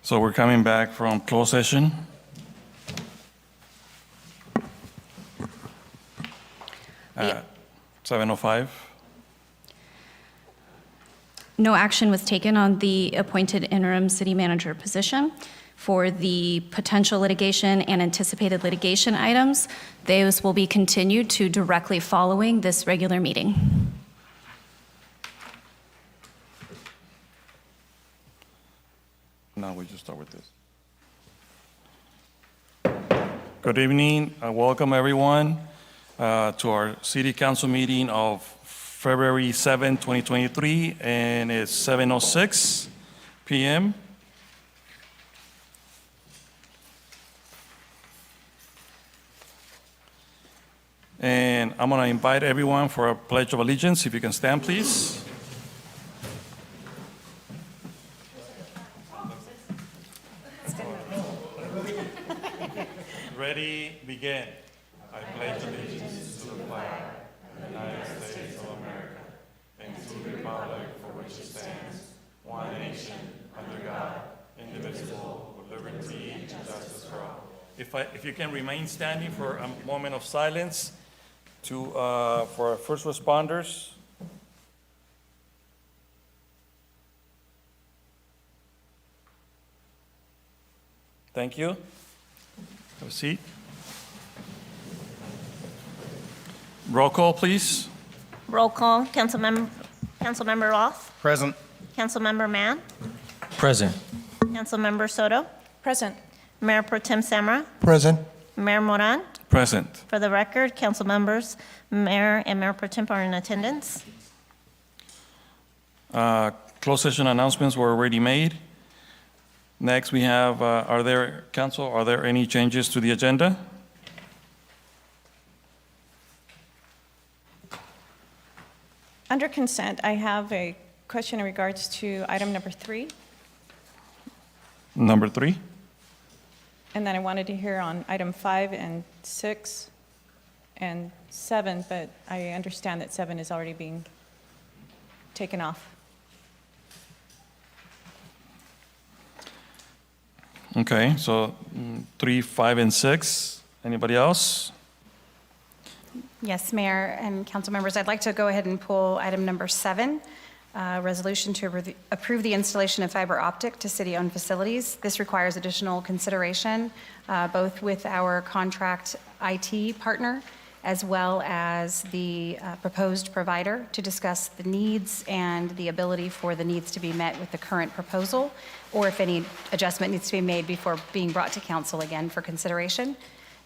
So we're coming back from closed session. At 7:05. No action was taken on the appointed interim city manager position. For the potential litigation and anticipated litigation items, those will be continued to directly following this regular meeting. Now we just start with this. Good evening. Welcome everyone to our city council meeting of February 7, 2023, and it's 7:06 p.m. And I'm going to invite everyone for a pledge of allegiance. If you can stand, please. Ready, begin. I pledge allegiance to the flag of the United States of America and to the republic for which it stands, one nation, under God, indivisible, with liberty and justice for all. If you can remain standing for a moment of silence for our first responders. Thank you. Have a seat. Roll call, please. Roll call. Councilmember Roth. Present. Councilmember Mann. Present. Councilmember Soto. Present. Mayor Pro Tem Samra. Present. Mayor Moran. Present. For the record, council members, Mayor and Mayor Pro Tem are in attendance. Closed session announcements were already made. Next, we have, are there any changes to the agenda? Under consent, I have a question in regards to item number 3, Number 3? and then I wanted to hear on item 5 and 6 and 7, but I understand that 7 is already being taken off. Okay, so 3, 5, and 6. Anybody else? Yes, Mayor and council members, I'd like to go ahead and pull item number 7, resolution to approve the installation of fiber optic to city-owned facilities. This requires additional consideration, both with our contract IT partner as well as the proposed provider to discuss the needs and the ability for the needs to be met with the current proposal, or if any adjustment needs to be made before being brought to council again for consideration.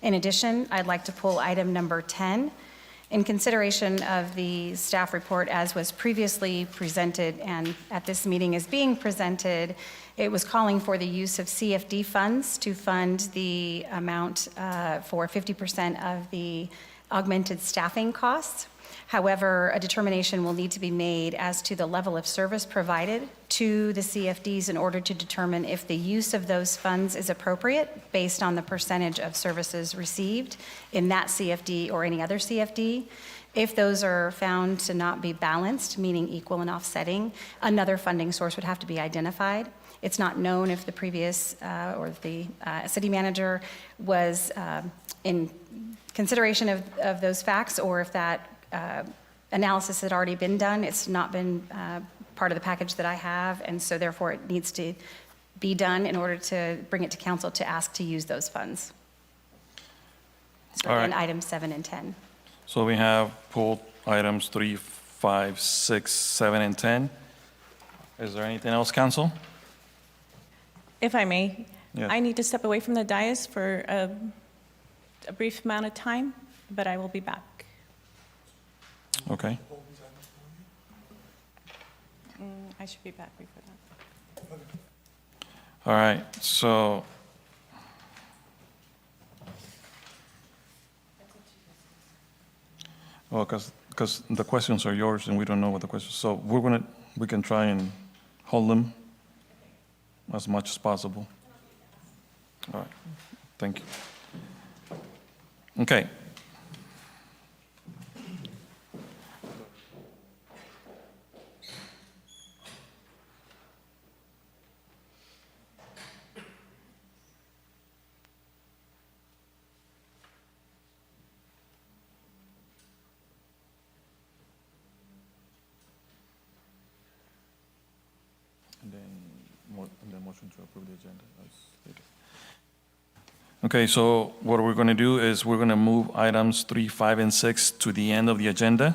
In addition, I'd like to pull item number 10. In consideration of the staff report as was previously presented and at this meeting is being presented, it was calling for the use of CFD funds to fund the amount for 50% of the augmented staffing costs. However, a determination will need to be made as to the level of service provided to the CFDs in order to determine if the use of those funds is appropriate based on the percentage of services received in that CFD or any other CFD. If those are found to not be balanced, meaning equal and offsetting, another funding source would have to be identified. It's not known if the previous or the city manager was in consideration of those facts, or if that analysis had already been done. It's not been part of the package that I have, and so therefore it needs to be done in order to bring it to council to ask to use those funds. So All again, right. items 7 and 10. So we have pulled items 3, 5, 6, 7, and 10. Is there anything else, council? If I may, Yes. I need to step away from the dais for a brief amount of time, but I will be back. Okay. I should be back before that. All right, so. Well, because the questions are yours and we don't know what the questions, so we can try and hold them as much as possible. All right, thank you. Okay. motion to approve the agenda as stated. Okay, so what we're going to do is we're going to move items 3, 5, and 6 to the end of the agenda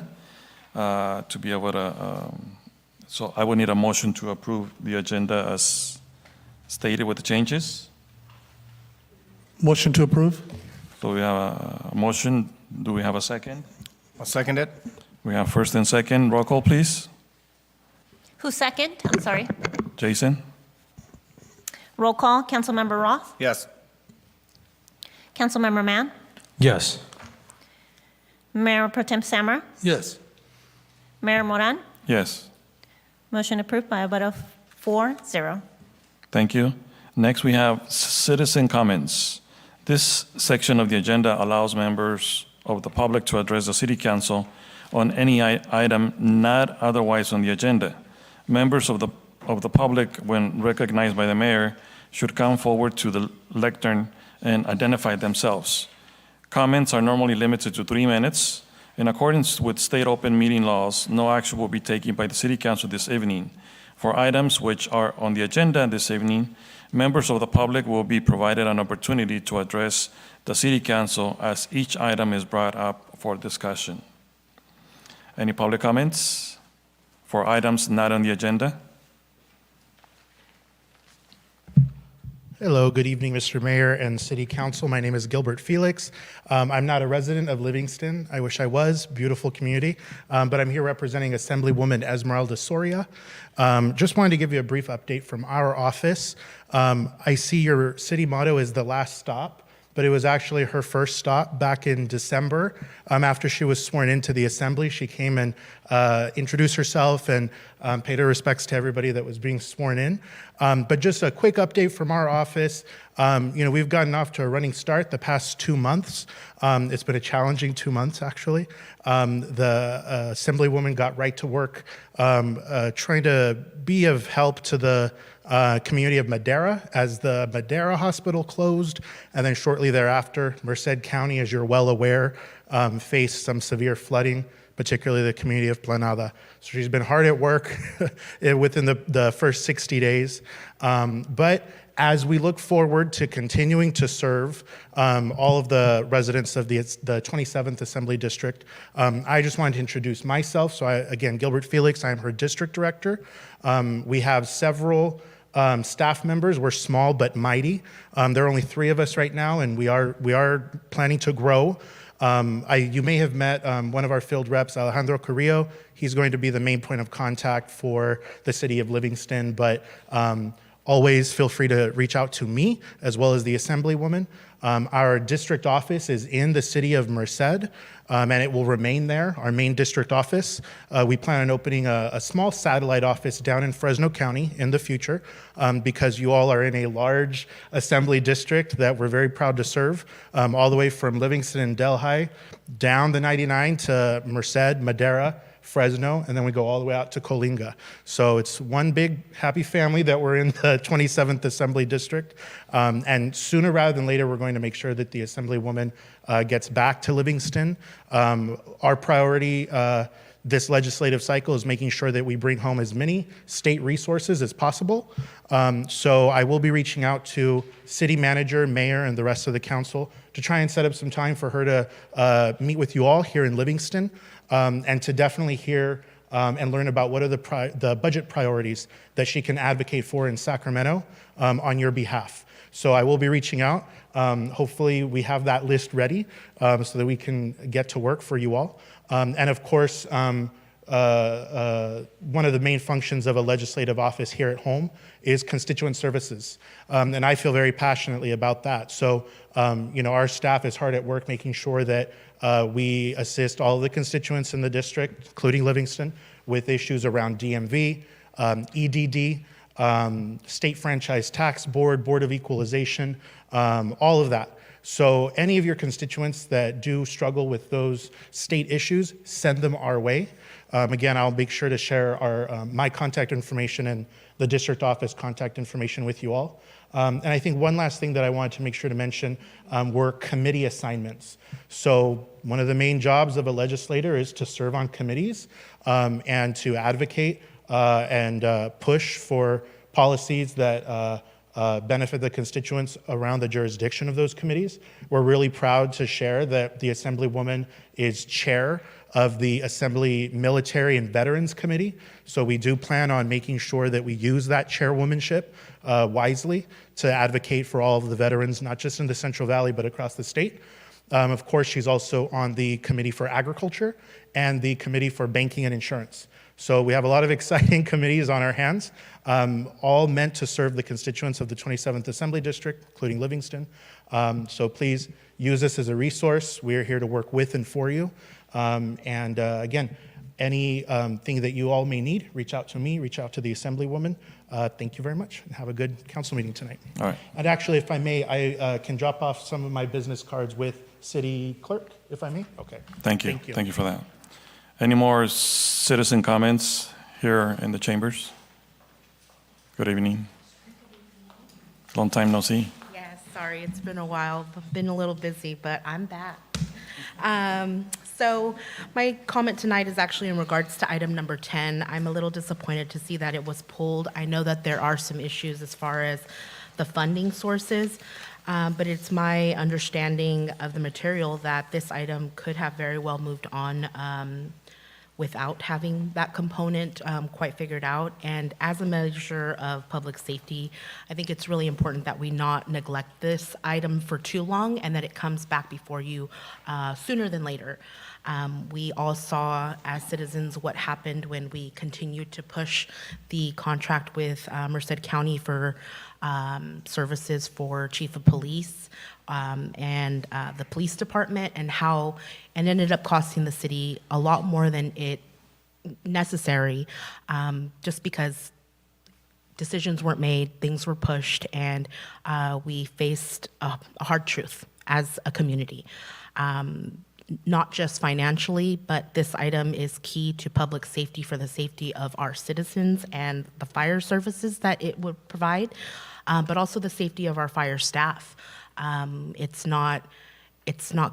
to be able to, so I would need a motion to approve the agenda as stated with the changes. Motion to approve? So we have a motion. Do we have a second? I'll second it. We have first and second. Roll call, please. Who's second? I'm sorry. Jason? Roll call, Councilmember Roth, Yes. Councilmember Mann, Yes. Mayor Pro Tem Samar, Yes. Mayor Moran. Yes. Motion approved by a vote of 4-0. Thank you. Next, we have citizen comments. This section of the agenda allows members of the public to address the City Council on any item not otherwise on the agenda. Members of the public, when recognized by the mayor, should come forward to the lectern and identify themselves. Comments are normally limited to 3 minutes. In accordance with state open meeting laws, no action will be taken by the City Council this evening. For items which are on the agenda this evening, members of the public will be provided an opportunity to address the City Council as each item is brought up for discussion. Any public comments for items not on the agenda? Hello, good evening, Mr. Mayor and City Council. My name is Gilbert Felix. I'm not a resident of Livingston. I wish I was. Beautiful community. But I'm here representing Assemblywoman Esmeralda Soria. Just wanted to give you a brief update from our office. I see your city motto is the last stop, but it was actually her first stop back in December. After she was sworn into the Assembly, she came and introduced herself and paid her respects to everybody that was being sworn in. But just a quick update from our office. We've gotten off to a running start the past 2 months. It's been a challenging 2 months, actually. The Assemblywoman got right to work trying to be of help to the community of Madera as the Madera Hospital closed, and then shortly thereafter, Merced County, as you're well aware, faced some severe flooding, particularly the community of Planada. So she's been hard at work within the first 60 days. But as we look forward to continuing to serve all of the residents of the 27th Assembly District, I just wanted to introduce myself. So again, Gilbert Felix, I'm her district director. We have several staff members. We're small but mighty. There are only 3 of us right now, and we are planning to grow. You may have met one of our field reps, Alejandro Carrillo. He's going to be the main point of contact for the city of Livingston, but always feel free to reach out to me as well as the Assemblywoman. Our district office is in the city of Merced, and it will remain there, our main district office. We plan on opening a small satellite office down in Fresno County in the future because you all are in a large assembly district that we're very proud to serve, all the way from Livingston and Delhi down the 99 to Merced, Madera, Fresno, and then we go all the way out to Coalinga. So it's one big happy family that we're in the 27th Assembly District. And sooner rather than later, we're going to make sure that the Assemblywoman gets back to Livingston. Our priority this legislative cycle is making sure that we bring home as many state resources as possible. So I will be reaching out to city manager, mayor, and the rest of the council to try and set up some time for her to meet with you all here in Livingston. And to definitely hear and learn about what are the budget priorities that she can advocate for in Sacramento on your behalf. So I will be reaching out. Hopefully we have that list ready so that we can get to work for you all. And of course, one of the main functions of a legislative office here at home is constituent services. And I feel very passionately about that. So, our staff is hard at work making sure that we assist all of the constituents in the district, including Livingston, with issues around DMV, EDD, State Franchise Tax Board, Board of Equalization, all of that. So any of your constituents that do struggle with those state issues, send them our way. Again, I'll make sure to share my contact information and the district office contact information with you all. And I think one last thing that I wanted to make sure to mention were committee assignments. So one of the main jobs of a legislator is to serve on committees and to advocate and push for policies that benefit the constituents around the jurisdiction of those committees. We're really proud to share that the Assemblywoman is chair of the Assembly Military and Veterans Committee. So we do plan on making sure that we use that chairwomanship wisely to advocate for all of the veterans, not just in the Central Valley, but across the state. Of course, she's also on the Committee for Agriculture and the Committee for Banking and Insurance. So we have a lot of exciting committees on our hands, all meant to serve the constituents of the 27th Assembly District, including Livingston. So please use this as a resource. We're here to work with and for you. Again, anything that you all may need, reach out to me, reach out to the Assemblywoman. Thank you very much, and have a good council meeting tonight. All right. And actually, if I may, I can drop off some of my business cards with City Clerk, if I may? Okay. Thank you. Thank you. Thank you for that. Any more citizen comments here in the chambers? Good evening. Long time no see. Yes, sorry, it's been a while. I've been a little busy, but I'm back. So my comment tonight is actually in regards to item number 10. I'm a little disappointed to see that it was pulled. I know that there are some issues as far as the funding sources, but it's my understanding of the material that this item could have very well moved on without having that component quite figured out. And as a measure of public safety, I think it's really important that we not neglect this item for too long and that it comes back before you sooner than later. We all saw as citizens what happened when we continued to push the contract with Merced County for services for chief of police and the police department, and how it ended up costing the city a lot more than it necessary, just because decisions weren't made, things were pushed, and we faced a hard truth as a community. Not just financially, but this item is key to public safety for the safety of our citizens and the fire services that it would provide, but also the safety of our fire staff. It's not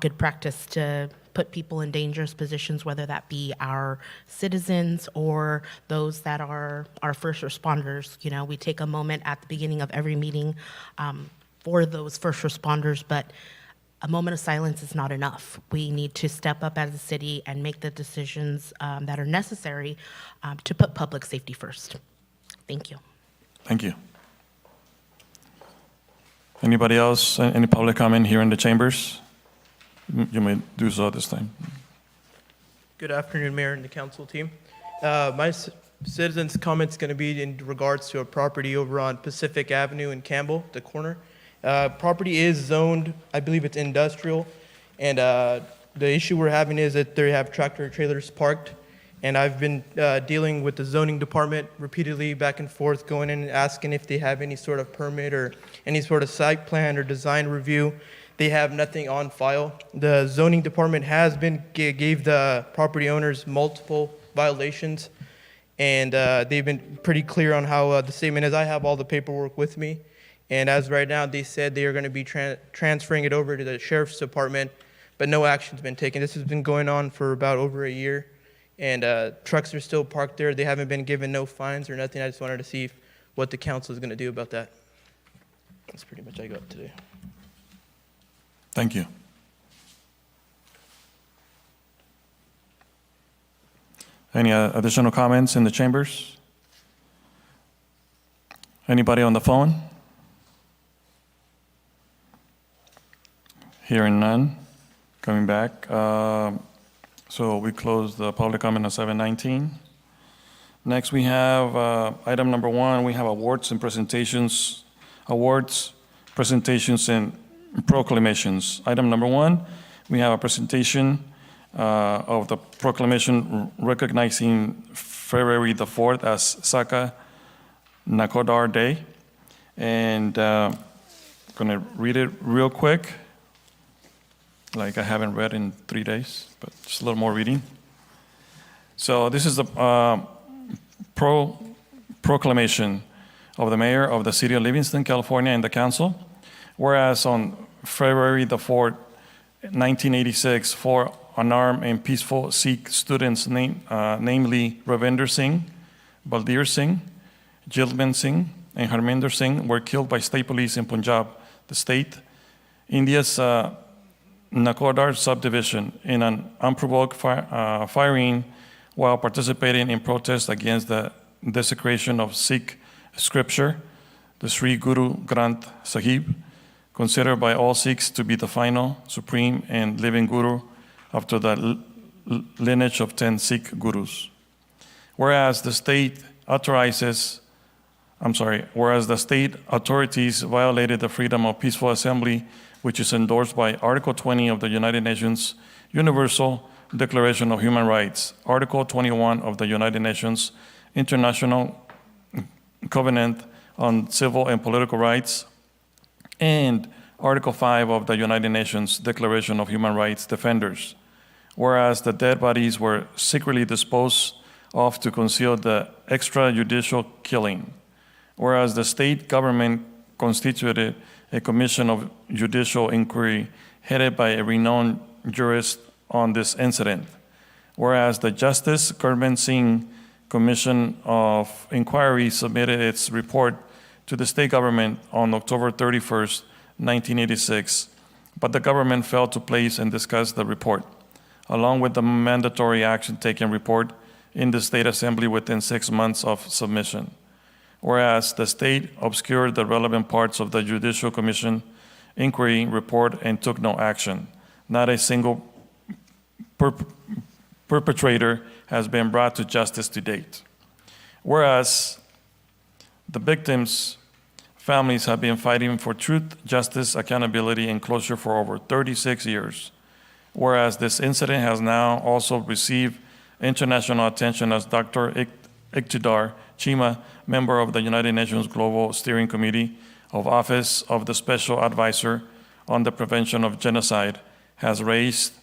good practice to put people in dangerous positions, whether that be our citizens or those that are our first responders. You know, we take a moment at the beginning of every meeting for those first responders, but a moment of silence is not enough. We need to step up as a city and make the decisions that are necessary to put public safety first. Thank you. Thank you. Anybody else? Any public comment here in the chambers? You may do so this time. Good afternoon, Mayor and the council team. My citizens' comment's going to be in regards to a property over on Pacific Avenue in Campbell, the corner. Property is zoned, I believe it's industrial, and the issue we're having is that they have tractor trailers parked, and I've been dealing with the zoning department repeatedly back and forth, going in and asking if they have any sort of permit or any sort of site plan or design review. They have nothing on file. The zoning department has gave the property owners multiple violations, and they've been pretty clear on how the statement is. I have all the paperwork with me. And as right now, they said they are going to be transferring it over to the sheriff's department, but no action's been taken. This has been going on for about over a year, and trucks are still parked there. They haven't been given no fines or nothing. I just wanted to see what the council is going to do about that. That's pretty much I got today. Thank you. Any additional comments in the chambers? Anybody on the phone? Hearing none. Coming back. So we close the public comment on 7:19. Next, we have item number 1. We have awards, presentations, and proclamations. Item number 1, we have a presentation of the proclamation recognizing February the 4th as Saka Nakodar Day. And I'm going to read it real quick, like I haven't read in 3 days, but just a little more reading. So this is the proclamation of the mayor of the city of Livingston, California, and the council. Whereas on February the 4th, 1986, 4 unarmed and peaceful Sikh students, namely Ravinder Singh, Baldir Singh, Jilman Singh, and Harminder Singh were killed by state police in Punjab, the state. India's Nakodar subdivision in an unprovoked firing while participating in protests against the desecration of Sikh scripture, the Sri Guru Granth Sahib, considered by all Sikhs to be the final, supreme, and living Guru after the lineage of 10 Sikh Gurus. Whereas the state authorities violated the freedom of peaceful assembly, which is endorsed by Article 20 of the United Nations Universal Declaration of Human Rights, Article 21 of the United Nations International Covenant on Civil and Political Rights, and Article 5 of the United Nations Declaration of Human Rights Defenders. Whereas the dead bodies were secretly disposed of to conceal the extrajudicial killing. Whereas the state government constituted a commission of judicial inquiry headed by a renowned jurist on this incident. Whereas the Justice Gurmeet Singh Commission of Inquiry submitted its report to the state government on October 31st, 1986, but the government failed to place and discuss the report, along with the mandatory action taken report in the State Assembly within 6 months of submission. Whereas the state obscured the relevant parts of the Judicial Commission inquiry report and took no action. Not a single perpetrator has been brought to justice to date. Whereas the victims' families have been fighting for truth, justice, accountability, and closure for over 36 years. Whereas this incident has now also received international attention as Dr. Iqtidar Chima, member of the United Nations Global Steering Committee of Office of the Special Advisor on the Prevention of Genocide, has raised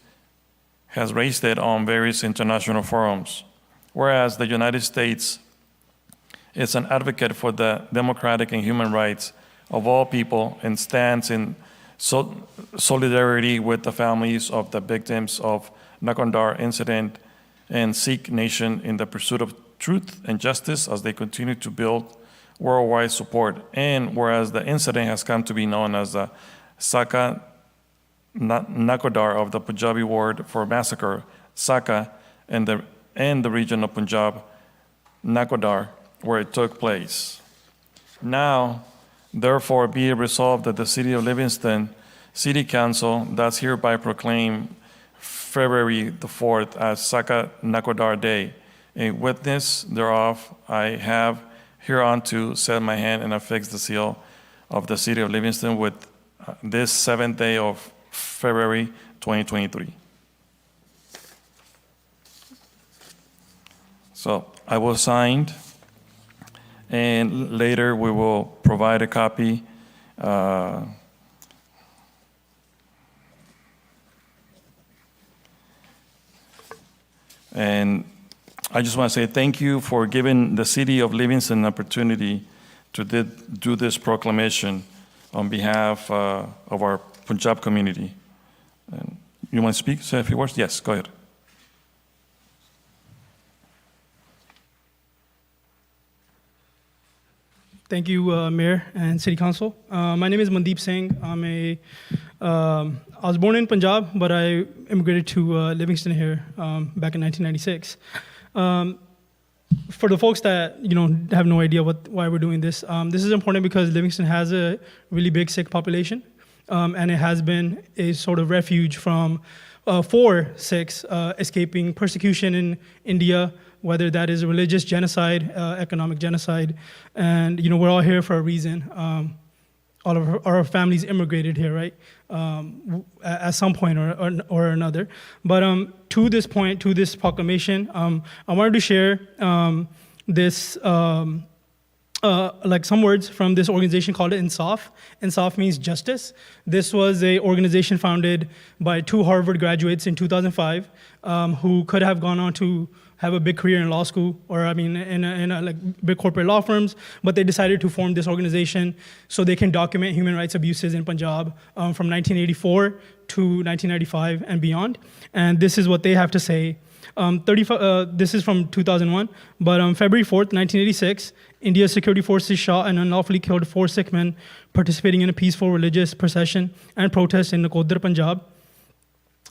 it on various international forums. Whereas the United States is an advocate for the democratic and human rights of all people and stands in solidarity with the families of the victims of Nakodar incident and Sikh nation in the pursuit of truth and justice as they continue to build worldwide support. And whereas the incident has come to be known as the Saka Nakodar of the Punjabi word for massacre, Saka, and the region of Punjab, Nakodar, where it took place. Now, therefore, be it resolved that the City of Livingston City Council does hereby proclaim February the 4th as Saka Nakodar Day. A witness thereof, I have hereunto set my hand and affixed the seal of the City of Livingston with this 7th day of February 2023. So I will sign, and later we will provide a copy. And I just want to say thank you for giving the City of Livingston an opportunity to do this proclamation on behalf of our Punjab community. And you want to speak, say a few words? Yes, go ahead. Thank you, Mayor and City Council. My name is Mandeep Singh. I was born in Punjab, but I immigrated to Livingston here back in 1996. For the folks that have no idea why we're doing this, this is important because Livingston has a really big Sikh population, and it has been a sort of refuge for Sikhs escaping persecution in India, whether that is religious genocide, economic genocide, and we're all here for a reason. All of our families immigrated here, right? At some point or another. But to this point, to this proclamation, I wanted to share this, like some words from this organization called Insaf. Insaf means justice. This was an organization founded by 2 Harvard graduates in 2005 who could have gone on to have a big career in law school, or in like big corporate law firms, but they decided to form this organization so they can document human rights abuses in Punjab from 1984 to 1995 and beyond. And this is what they have to say This is from 2001, but on February 4th, 1986, India's security forces shot and unlawfully killed 4 Sikh men participating in a peaceful religious procession and protest in Nakodar, Punjab.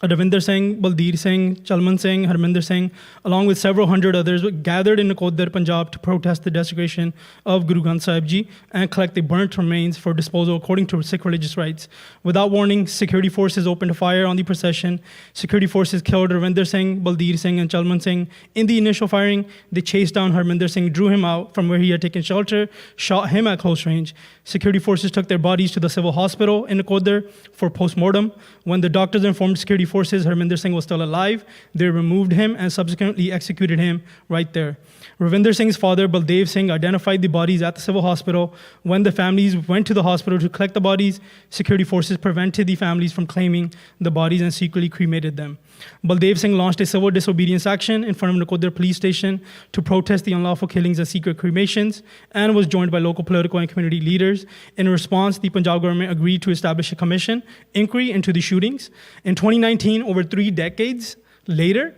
Ravinder Singh, Baldeer Singh, Chalman Singh, Harminder Singh, along with several hundred others, gathered in Nakodar, Punjab to protest the desecration of Guru Granth Sahib Ji and collect the burnt remains for disposal according to Sikh religious rites. Without warning, security forces opened fire on the procession. Security forces killed Ravinder Singh, Baldeer Singh, and Chalman Singh. In the initial firing, they chased down Harminder Singh, drew him out from where he had taken shelter, shot him at close range. Security forces took their bodies to the civil hospital in Nakodar for post-mortem. When the doctors informed security forces Harminder Singh was still alive, they removed him and subsequently executed him right there. Ravinder Singh's father, Baldev Singh, identified the bodies at the civil hospital. When the families went to the hospital to collect the bodies, security forces prevented the families from claiming the bodies and secretly cremated them. Baldev Singh launched a civil disobedience action in front of Nakodar police station to protest the unlawful killings and secret cremations, and was joined by local political and community leaders. In response, the Punjab government agreed to establish a commission inquiry into the shootings. In 2019, over 3 decades later,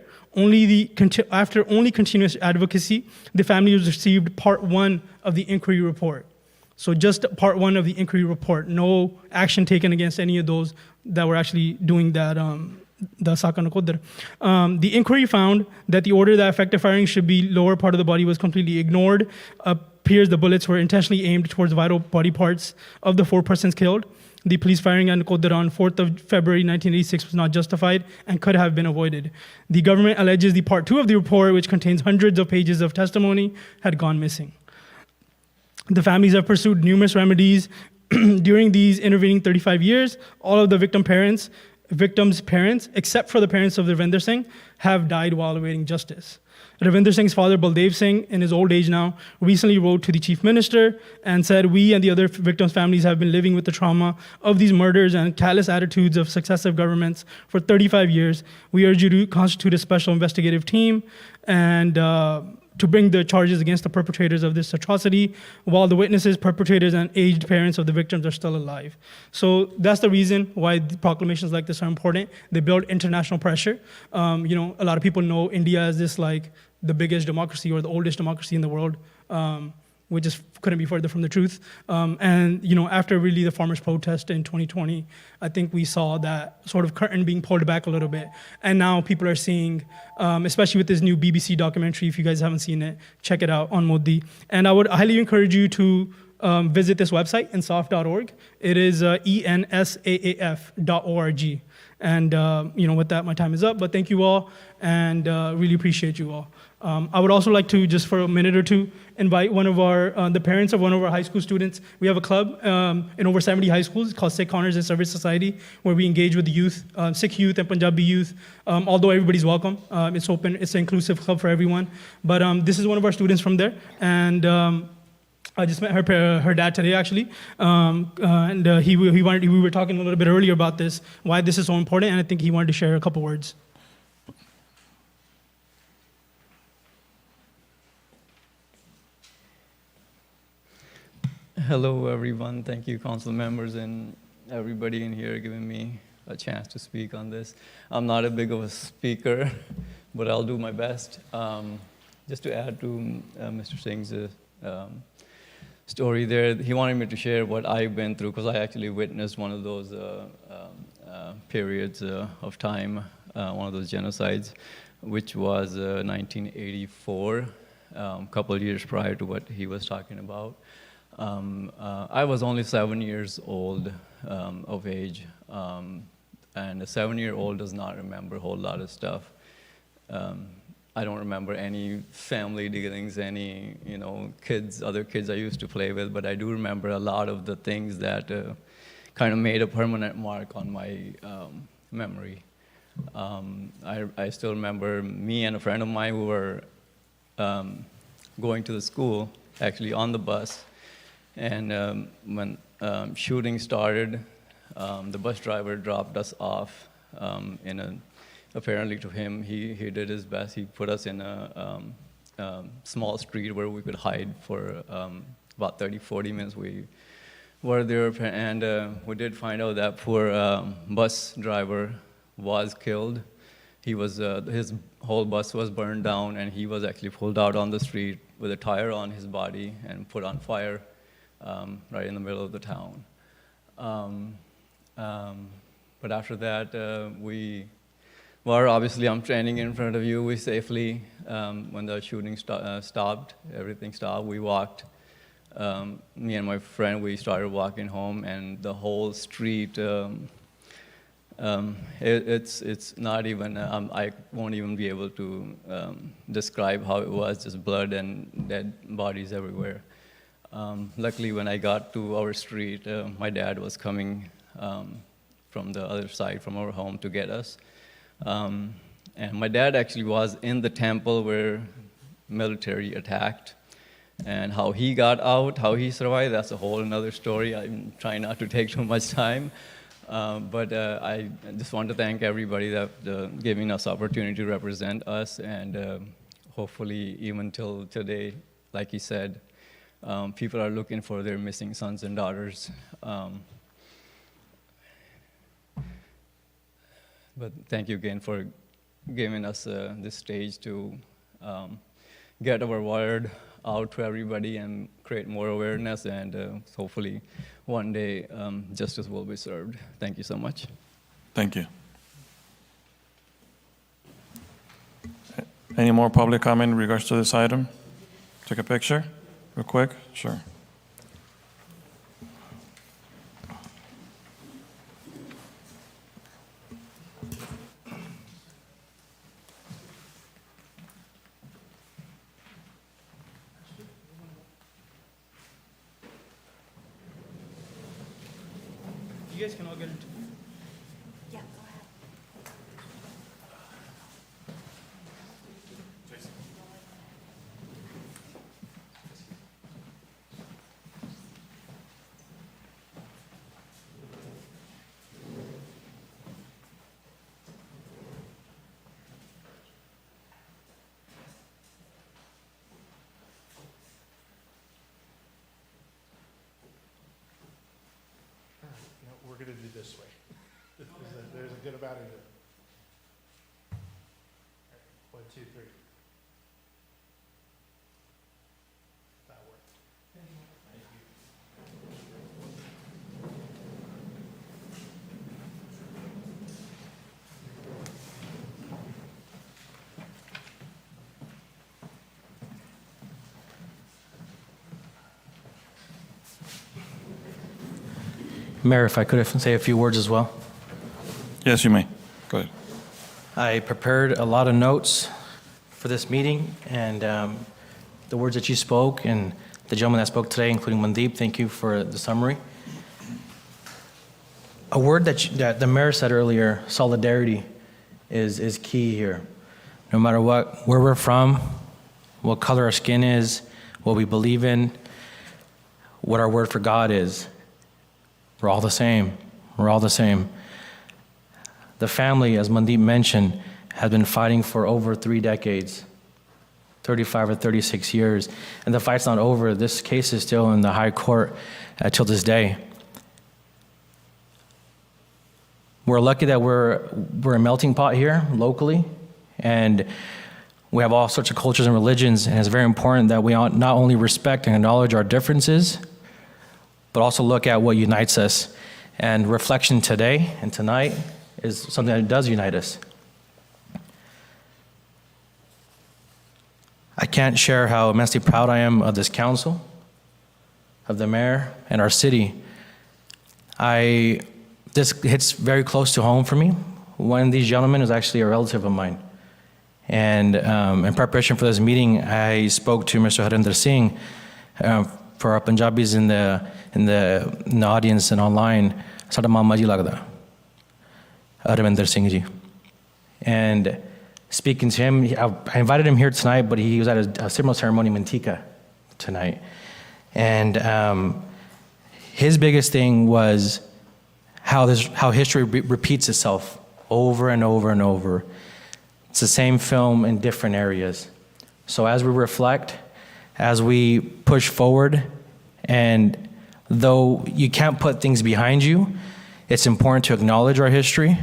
after only continuous advocacy, the families received part 1 of the inquiry report. So just part 1 of the inquiry report, no action taken against any of those that were actually doing that, the Saka Nakodar. The inquiry found that the order that effective firing should be lower part of the body was completely ignored. Appears the bullets were intentionally aimed towards vital body parts of the 4 persons killed. The police firing at Nakodar on 4th of February 1986 was not justified and could have been avoided. The government alleges the part 2 of the report, which contains hundreds of pages of testimony, had gone missing. The families have pursued numerous remedies during these intervening 35 years. All of the victims' parents, except for the parents of Ravinder Singh, have died while awaiting justice. Ravinder Singh's father, Baldev Singh, in his old age now, recently wrote to the chief minister and said, "We and the other victims' families have been living with the trauma of these murders and callous attitudes of successive governments for 35 years. We urge you to constitute a special investigative team and to bring the charges against the perpetrators of this atrocity while the witnesses, perpetrators, and aged parents of the victims are still alive." So that's the reason why the proclamations like this are important. They build international pressure. A lot of people know India as this like the biggest democracy or the oldest democracy in the world, which just couldn't be further from the truth. After really the farmers' protest in 2020, I think we saw that sort of curtain being pulled back a little bit. And now people are seeing, especially with this new BBC documentary, if you guys haven't seen it, check it out on Modi. And I would highly encourage you to visit this website, insaf.org. It is ensaaf.org. And with that, my time is up. But thank you all, and really appreciate you all. I would also like to, just for a minute or two, invite the parents of one of our high school students. We have a club in over 70 high schools. It's called Sikh Honors and Service Society, where we engage with the youth, Sikh youth and Punjabi youth. Although everybody's welcome, it's open. It's an inclusive club for everyone. But this is one of our students from there, and I just met her dad today, actually, and we were talking a little bit earlier about this, why this is so important, and I think he wanted to share a couple words. Hello, everyone. Thank you, council members and everybody in here giving me a chance to speak on this. I'm not a big of a speaker, but I'll do my best. Just to add to Mr. Singh's story there, he wanted me to share what I've been through, because I actually witnessed one of those periods of time, one of those genocides, which was 1984, a couple of years prior to what he was talking about. I was only 7 years old of age, and a 7-year-old does not remember a whole lot of stuff. I don't remember any family dealings, any other kids I used to play with, but I do remember a lot of the things that kind of made a permanent mark on my memory. I still remember me and a friend of mine who were going to the school, actually on the bus, and when shooting started, the bus driver dropped us off apparently to him, he did his best. He put us in a small street where we could hide for about 30-40 minutes. We were there, and we did find out that poor bus driver was killed, his whole bus was burned down, and he was actually pulled out on the street with a tire on his body and put on fire right in the middle of the town. But after that, obviously I'm standing in front of you. We safely, when the shooting stopped, everything stopped, we walked. Me and my friend, we started walking home, and the whole street, it's not even, I won't even be able to describe how it was, just blood and dead bodies everywhere. Luckily, when I got to our street, my dad was coming from the other side, from our home, to get us. And my dad actually was in the temple where military attacked. And how he got out, how he survived, that's a whole another story. I'm trying not to take too much time. But I just want to thank everybody that giving us opportunity to represent us. And hopefully, even till today, like he said, people are looking for their missing sons and daughters. But thank you again for giving us this stage to get our word out to everybody and create more awareness, and hopefully one day justice will be served. Thank you so much. Thank you. Any more public comment in regards to this item? Take a picture real quick? Sure. You guys can all get into. Yeah, go ahead. We're going to do this way. There's a good about it. 1, 2, 3. That worked. Thank you. Mayor, if I could say a few words as well. Yes, you may. Go ahead. I prepared a lot of notes for this meeting, and the words that you spoke and the gentleman that spoke today, including Mandeep, thank you for the summary. A word that the mayor said earlier, solidarity, is key here. No matter where we're from, what color our skin is, what we believe in, what our word for God is, we're all the same. We're all the same. The family, as Mandeep mentioned, has been fighting for over 3 decades, 35 or 36 years. And the fight's not over. This case is still in the high court till this day. We're lucky that we're a melting pot here locally, and we have all sorts of cultures and religions, and it's very important that we not only respect and acknowledge our differences, but also look at what unites us. And reflection today and tonight is something that does unite us. I can't share how immensely proud I am of this council, of the mayor, and our city. This hits very close to home for me. One of these gentlemen is actually a relative of mine. And in preparation for this meeting, I spoke to Mr. Harinder Singh, for our Punjabis in the audience and online, Sada Mama ji lagda, Harinder Singh ji. And speaking to him, I invited him here tonight, but he was at a similar ceremony in Mantika tonight. And his biggest thing was how history repeats itself over and over and over. It's the same film in different areas. So as we reflect, as we push forward, and though you can't put things behind you, it's important to acknowledge our history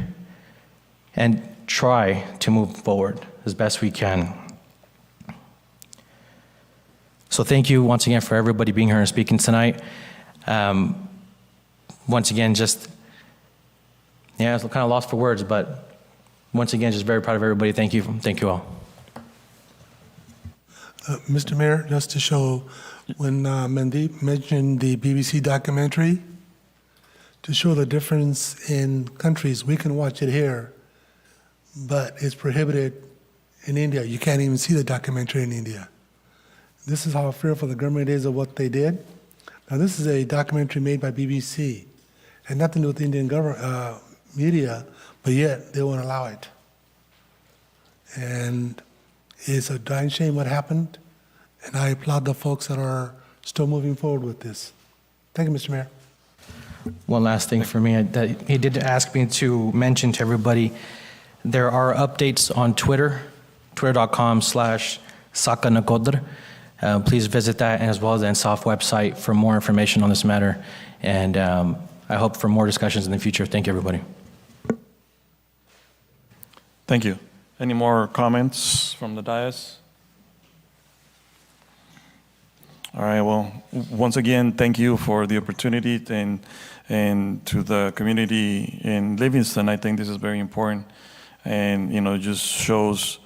and try to move forward as best we can. So thank you once again for everybody being here and speaking tonight. Once again, I was kind of lost for words, but once again, just very proud of everybody. Thank you all. Mr. Mayor, just to show, when Mandeep mentioned the BBC documentary, to show the difference in countries, we can watch it here, but it's prohibited in India. You can't even see the documentary in India. This is how fearful the government is of what they did. Now, this is a documentary made by BBC, and nothing to do with the Indian government, media, but yet they won't allow it. And it's a darn shame what happened, and I applaud the folks that are still moving forward with this. Thank you, Mr. Mayor. One last thing for me, that he did ask me to mention to everybody, there are updates on Twitter, twitter.com/Saka Nakodar. Please visit that, as well as the NSOF website for more information on this matter. And I hope for more discussions in the future. Thank you, everybody. Thank you. Any more comments from the dais? All right, well, once again, thank you for the opportunity, and to the community in Livingston. I think this is very important, and it just shows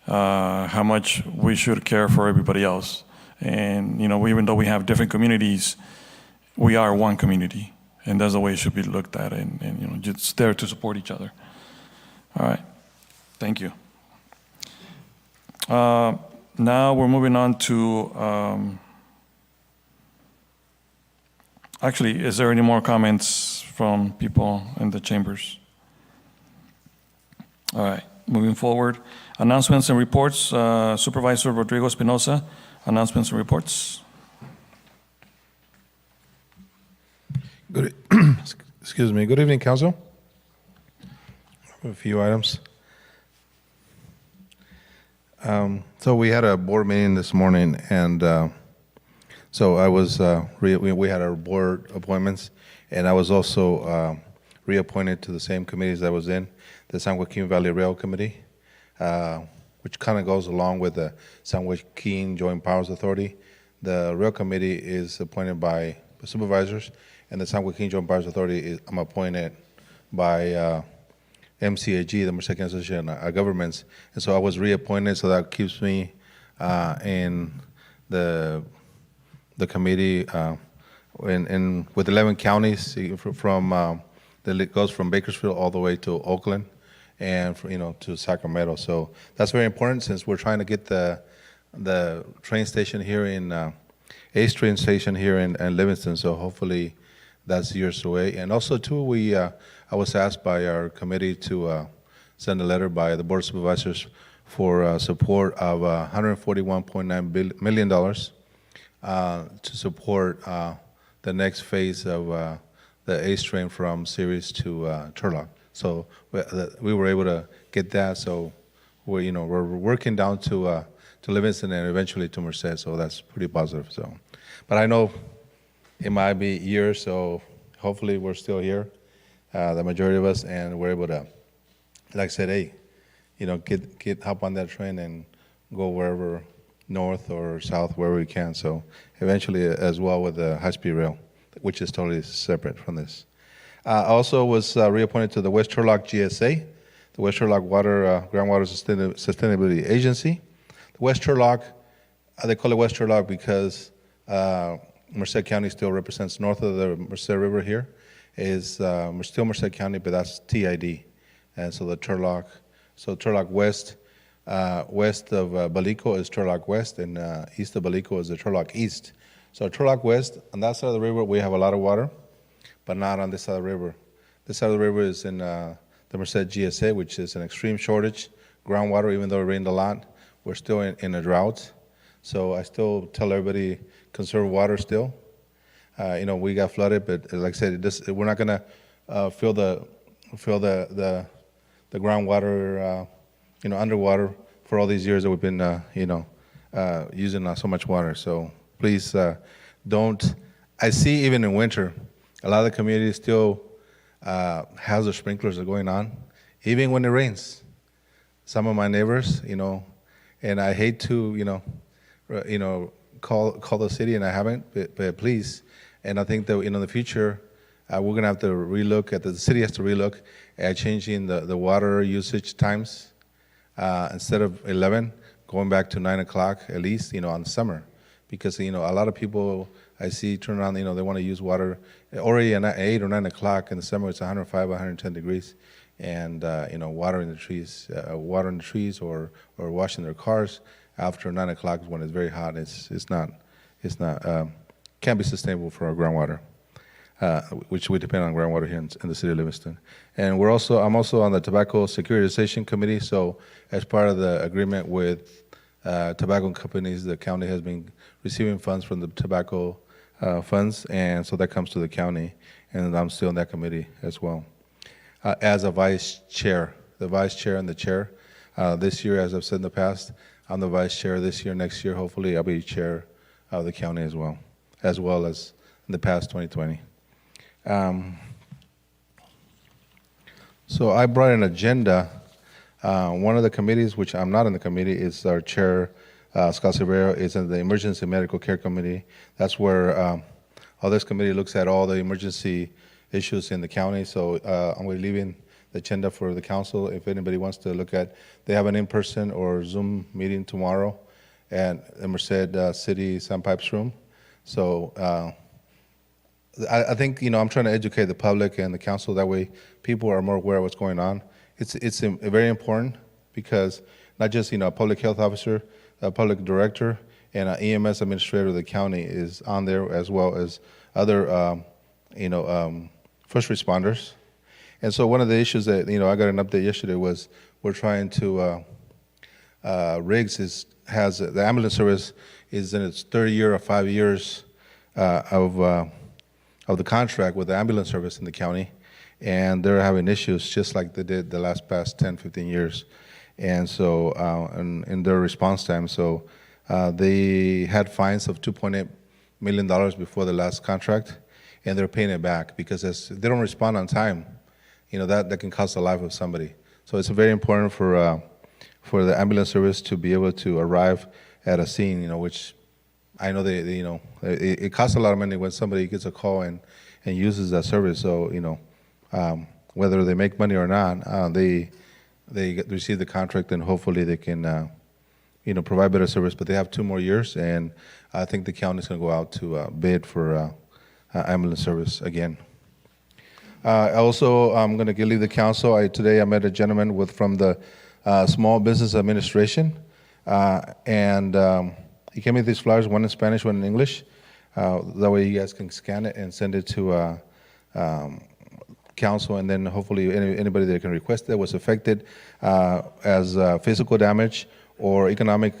how much we should care for everybody else. And even though we have different communities, we are one community, and that's the way it should be looked at, and just there to support each other. All right, thank you. Now we're moving on to. Actually, is there any more comments from people in the chambers? All right, moving forward. Announcements and reports. Supervisor Rodrigo Espinosa, announcements and reports. Excuse me. Good evening, Council. A few items. So we had a board meeting this morning, and so I was we had our board appointments, and I was also reappointed to the same committees I was in, the San Joaquin Valley Rail Committee, which kind of goes along with the San Joaquin Joint Powers Authority. The Rail Committee is appointed by the supervisors, and the San Joaquin Joint Powers Authority I'm appointed by MCAG, the Merced County Association of Governments, and so I was reappointed, so that keeps me in the committee with 11 counties from that goes from Bakersfield all the way to Oakland and to Sacramento. So that's very important, since we're trying to get the train station here in Ace train station here in Livingston. So hopefully that's years away. And also too, I was asked by our committee to send a letter by the Board of Supervisors for support of $141.9 million to support the next phase of the Ace train from Ceres to Turlock. So we were able to get that. So we're working down to Livingston and eventually to Merced. So that's pretty positive. So, but I know it might be years. So hopefully we're still here, the majority of us, and we're able to, like I said, hey, get hop on that train and go wherever, north or south, wherever we can. So eventually, as well with the high-speed rail, which is totally separate from this. I also was reappointed to the West Turlock GSA, the West Turlock Groundwater Sustainability Agency. The West Turlock, they call it West Turlock because Merced County still represents north of the Merced River here. Is still Merced County, but that's TID. And so the Turlock, West, west of Balico is Turlock West, and east of Balico is the Turlock East. So Turlock West, on that side of the river, we have a lot of water, but not on this side of the river. This side of the river is in the Merced GSA, which is an extreme shortage. Groundwater, even though it rained a lot, we're still in a drought. So I still tell everybody, conserve water still. We got flooded, but like I said, we're not gonna fill the groundwater, underwater for all these years that we've been, using so much water. So please don't. I see even in winter, a lot of the community still has the sprinklers that are going on, even when it rains. some of my neighbors, and I hate to, call the city, and I haven't, but please. And I think that in the future, we're going to have to relook at the city has to relook at changing the water usage times instead of 11, going back to 9 o'clock at least, on the summer, because a lot of people I see turn around, they want to use water already at 8 or 9 o'clock in the summer. It's 105, 110 degrees, and watering the trees, or washing their cars after 9 o'clock is when it's very hot. It's not can't be sustainable for our groundwater, which we depend on groundwater here in the city of Livingston. And I'm also on the Tobacco Securitization Committee. So as part of the agreement with tobacco companies, the county has been receiving funds from the tobacco funds, and so that comes to the county, and I'm still on that committee as well. As a vice chair, the vice chair and the chair. This year, as I've said in the past, I'm the vice chair. This year, next year, hopefully I'll be chair of the county as well as in the past 2020. So I brought an agenda. One of the committees, which I'm not in the committee, is our chair, Scott Silveira, is in the Emergency Medical Care Committee. That's where this committee looks at all the emergency issues in the county. So I'm going to leave in the agenda for the council. If anybody wants to look at, they have an in-person or Zoom meeting tomorrow at the Merced City Sandpipes Room. So I think, I'm trying to educate the public and the council. That way people are more aware of what's going on. It's very important because not just, a public health officer, a public director, and an EMS administrator of the county is on there, as well as other, first responders. And so one of the issues that, I got an update yesterday was we're trying to, Riggs has the ambulance service is in its third year of 5 years of the contract with the ambulance service in the county, and they're having issues just like they did the past 10, 15 years. And so, in their response time, so they had fines of $2.8 million before the last contract, and they're paying it back because as they don't respond on time, that can cost the life of somebody. So it's very important for the ambulance service to be able to arrive at a scene, which I know it costs a lot of money when somebody gets a call and uses that service. So whether they make money or not, they receive the contract, and hopefully they can provide better service. But they have 2 more years, and I think the county is going to go out to bid for ambulance service again. Also, I'm going to leave the council. Today I met a gentleman from the Small Business Administration, and he gave me these flyers, one in Spanish, one in English. That way you guys can scan it and send it to council, and then hopefully anybody that can request that was affected as physical damage or economic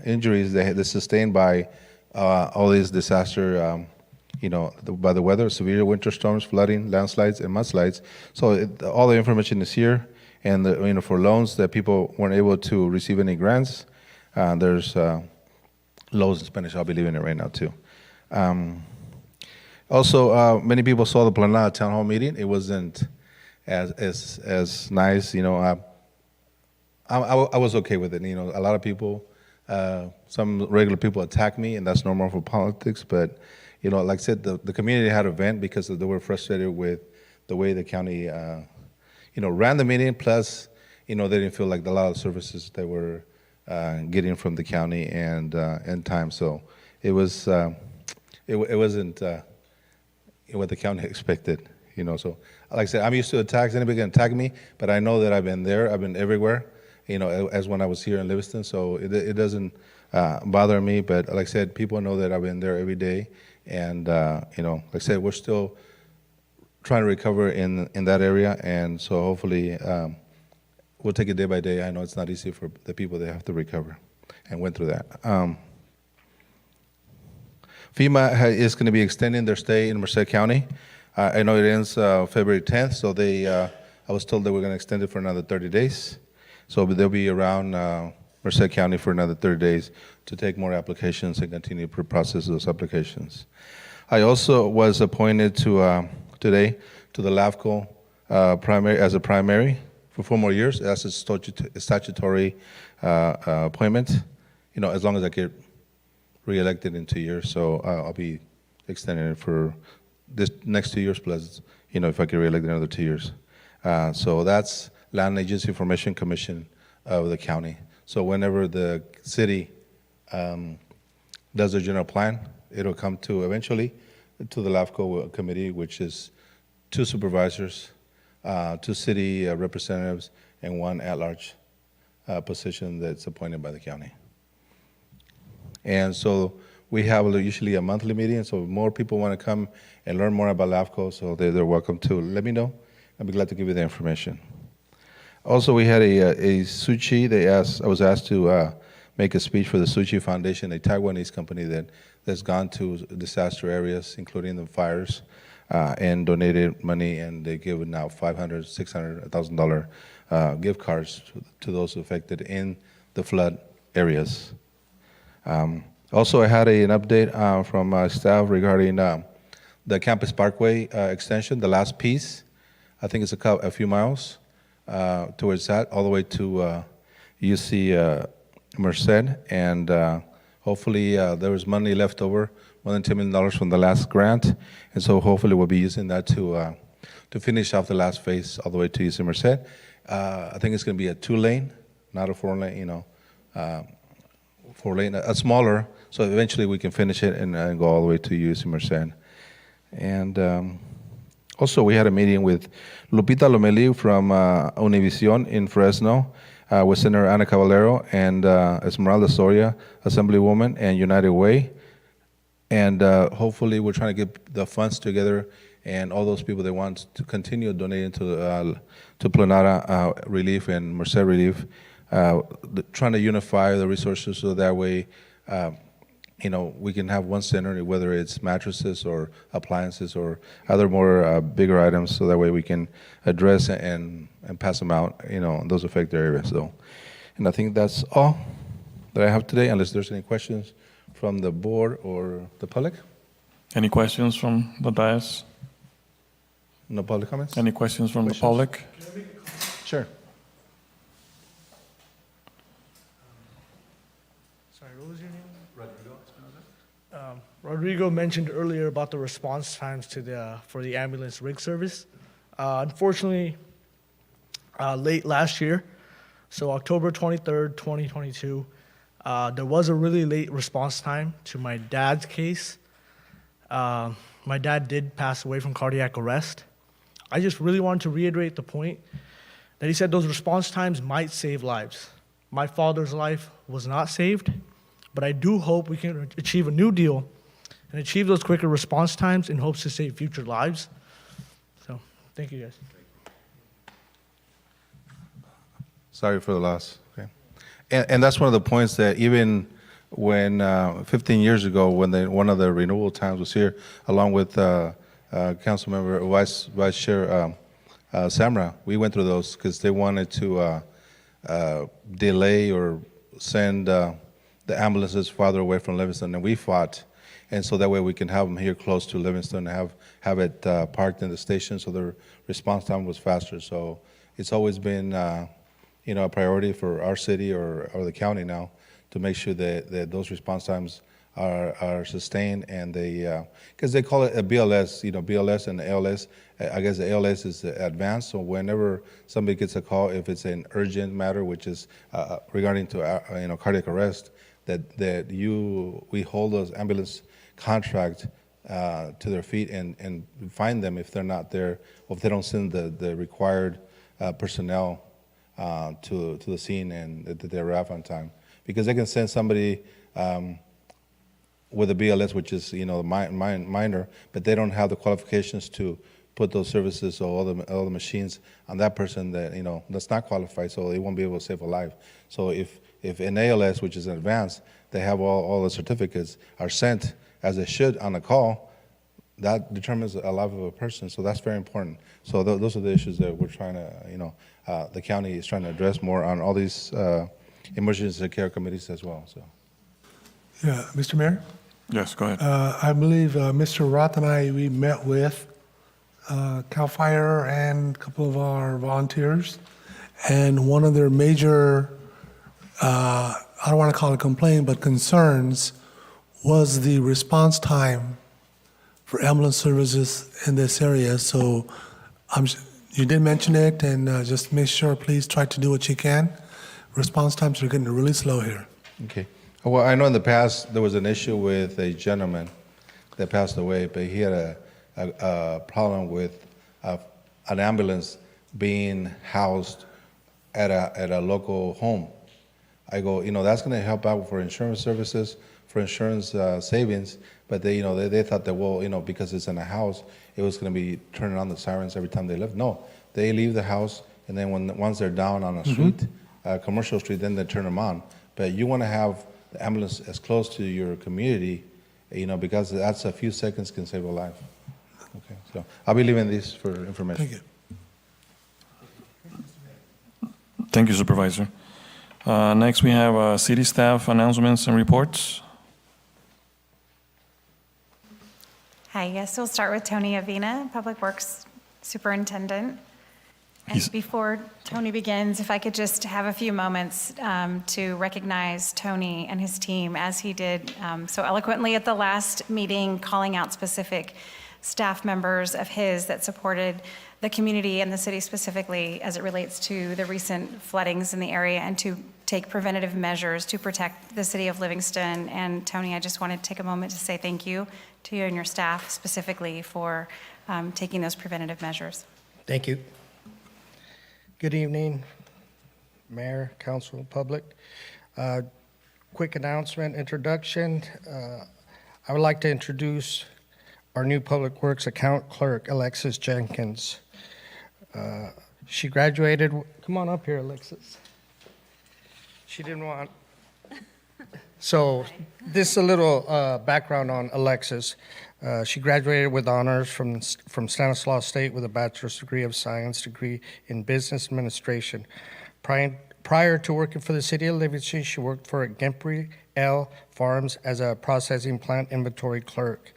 injuries that sustained by all these disaster, by the weather, severe winter storms, flooding, landslides, and mudslides. So all the information is here, and for loans that people weren't able to receive any grants, there's loans in Spanish. I'll be leaving it right now too. Also, many people saw the Planada Town Hall meeting. It wasn't as nice. I was okay with it. A lot of people, some regular people attack me, and that's normal for politics. But like I said, the community had a vent because they were frustrated with the way the county, ran the meeting. Plus, they didn't feel like a lot of services they were getting from the county and time. So it was it wasn't what the county expected. So like I said, I'm used to attacks. Anybody can attack me, but I know that I've been there. I've been everywhere. As when I was here in Livingston. So it doesn't bother me. But like I said, people know that I've been there every day. And like I said, we're still trying to recover in that area. And so hopefully we'll take it day by day. I know it's not easy for the people that have to recover and went through that. FEMA is going to be extending their stay in Merced County. I know it ends February 10th, so I was told they were going to extend it for another 30 days. So they'll be around Merced County for another 30 days to take more applications and continue to process those applications. I also was appointed today to the LAFCO primary as a primary for 4 more years. That's a statutory appointment, as long as I get reelected in 2 years. So I'll be extending it for this next 2 years plus, if I get reelected another 2 years. So that's Land Agency Information Commission of the county. So whenever the city does a general plan, it'll come to eventually to the LAFCO committee, which is 2 supervisors, 2 city representatives, and 1 at-large position that's appointed by the county. And so we have usually a monthly meeting, so if more people want to come and learn more about LAFCO, so they're welcome to let me know. I'll be glad to give you the information. Also, we had a Suchi. I was asked to make a speech for the Suchi Foundation, a Taiwanese company that's gone to disaster areas, including the fires, and donated money, and they give now $500, $600, $1,000 gift cards to those affected in the flood areas. Also, I had an update from staff regarding the Campus Parkway extension, the last piece. I think it's a few miles towards that, all the way to UC Merced, and hopefully there was money left over, more than $10 million from the last grant, and so hopefully we'll be using that to finish off the last phase all the way to UC Merced. I think it's going to be a 2-lane, not a 4-lane, 4-lane, a smaller, so eventually we can finish it and go all the way to UC Merced. And also, we had a meeting with Lupita Lomeli from Univision in Fresno, with Senator Ana Caballero and Esmeralda Soria, Assemblywoman, and United Way. And hopefully, we're trying to get the funds together, and all those people that want to continue donating to Planara Relief and Merced Relief, trying to unify the resources so that way we can have one center, whether it's mattresses or appliances or other more bigger items, so that way we can address and pass them out, in those affected areas. So, and I think that's all that I have today, unless there's any questions from the board or the public. Any questions from the dais? No public comments? Any questions from the public? Sure. Sorry, what was your name? Rodrigo mentioned earlier about the response times for the ambulance rig service. Unfortunately, late last year, so October 23rd, 2022, there was a really late response time to my dad's case. My dad did pass away from cardiac arrest. I just really wanted to reiterate the point that he said those response times might save lives. My father's life was not saved, but I do hope we can achieve a new deal and achieve those quicker response times in hopes to save future lives. So, thank you guys. Sorry for the loss. Okay, and that's one of the points that even when 15 years ago, when one of the renewal times was here, along with Council Member Vice Chair Samra, we went through those because they wanted to delay or send the ambulances farther away from Livingston, and we fought. And so that way we can have them here close to Livingston and have it parked in the station, so the response time was faster. So it's always been a priority for our city or the county now to make sure that those response times are sustained, and because they call it a BLS, BLS and ALS. I guess the ALS is advanced, so whenever somebody gets a call, if it's an urgent matter, which is regarding to cardiac arrest, we hold those ambulance contract to their feet and find them if they're not there, or if they don't send the required personnel to the scene and that they arrive on time. Because they can send somebody with a BLS, which is minor, but they don't have the qualifications to put those services or all the machines on that person that's not qualified, so they won't be able to save a life. So if an ALS, which is an advanced, they have all the certificates, are sent as they should on the call, that determines a life of a person. So that's very important. So those are the issues that we're trying to, the county is trying to address more on all these emergency care committees as well. So. Yeah, Mr. Mayor? Yes, go ahead. I believe Mr. Roth and we met with CAL FIRE and a couple of our volunteers, And one of their major, I don't want to call it complaint, but concerns was the response time for ambulance services in this area. So you did mention it, and just make sure, please try to do what you can. Response times are getting really slow here. Okay. Well, I know in the past there was an issue with a gentleman that passed away, but he had a problem with an ambulance being housed at a local home. I go, that's going to help out for insurance services, for insurance savings, but they thought that, well, because it's in a house, it was going to be turning on the sirens every time they left. No, they leave the house, and then once they're down on a street, commercial street, then they turn them on. But you want to have the ambulance as close to your community, because that's a few seconds can save a life. Okay, so I'll be leaving these for information. Thank you. Thank you, Supervisor. Next, we have city staff announcements and reports. Hi, yes, we'll start with Tony Avina, Public Works Superintendent. And before Tony begins, if I could just have a few moments to recognize Tony and his team, as he did so eloquently at the last meeting, calling out specific staff members of his that supported the community and the city specifically as it relates to the recent floodings in the area, and to take preventative measures to protect the city of Livingston. And Tony, I just wanted to take a moment to say thank you to you and your staff specifically for taking those preventative measures. Thank you. Good evening, Mayor, Council, public. Quick announcement, introduction. I would like to introduce our new Public Works Account Clerk, Alexis Jenkins. She graduated, come on up here, Alexis. She didn't want. So this is a little background on Alexis. She graduated with honors from Stanislaus State with a bachelor's degree of science degree in business administration. Prior to working for the city of Livingston, she worked for Gempry L Farms as a processing plant inventory clerk.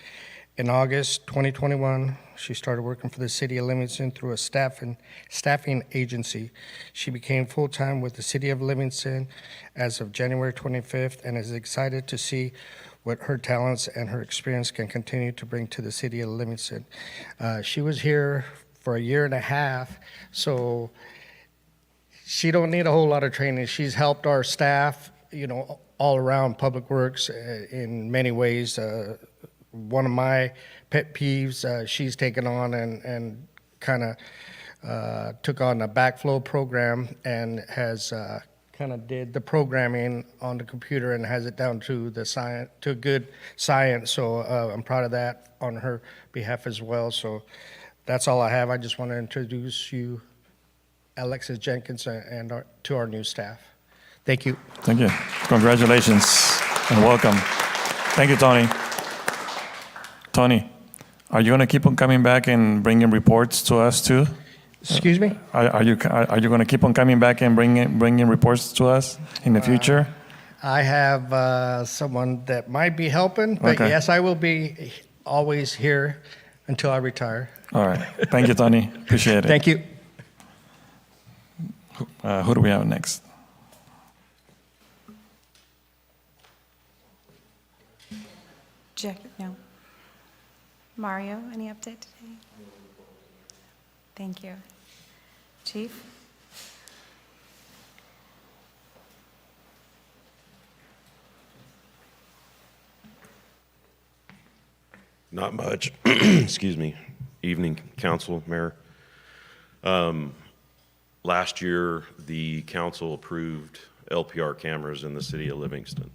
In August 2021, she started working for the city of Livingston through a staffing agency. She became full-time with the city of Livingston as of January 25th, and is excited to see what her talents and her experience can continue to bring to the city of Livingston. She was here for a year and a half, so she don't need a whole lot of training. She's helped our staff, all around Public Works in many ways. One of my pet peeves, she's taken on and kind of took on a backflow program and has kind of did the programming on the computer and has it down to the science, to good science. So I'm proud of that on her behalf as well. So that's all I have. I just want to introduce you, Alexis Jenkins, and to our new staff. Thank you. Thank you. Congratulations and welcome. Thank you, Tony. Tony, are you going to keep on coming back and bringing reports to us too? Excuse me? Are you going to keep on coming back and bringing reports to us in the future? I have someone that might be helping, but Okay. yes, I will be always here until I retire. All right. Thank you, Tony. Appreciate it. Thank you. Who do we have next? No. Mario, any update today? Thank you. Chief? Not much. Excuse me. Evening, Council, Mayor. Last year, the council approved LPR cameras in the city of Livingston.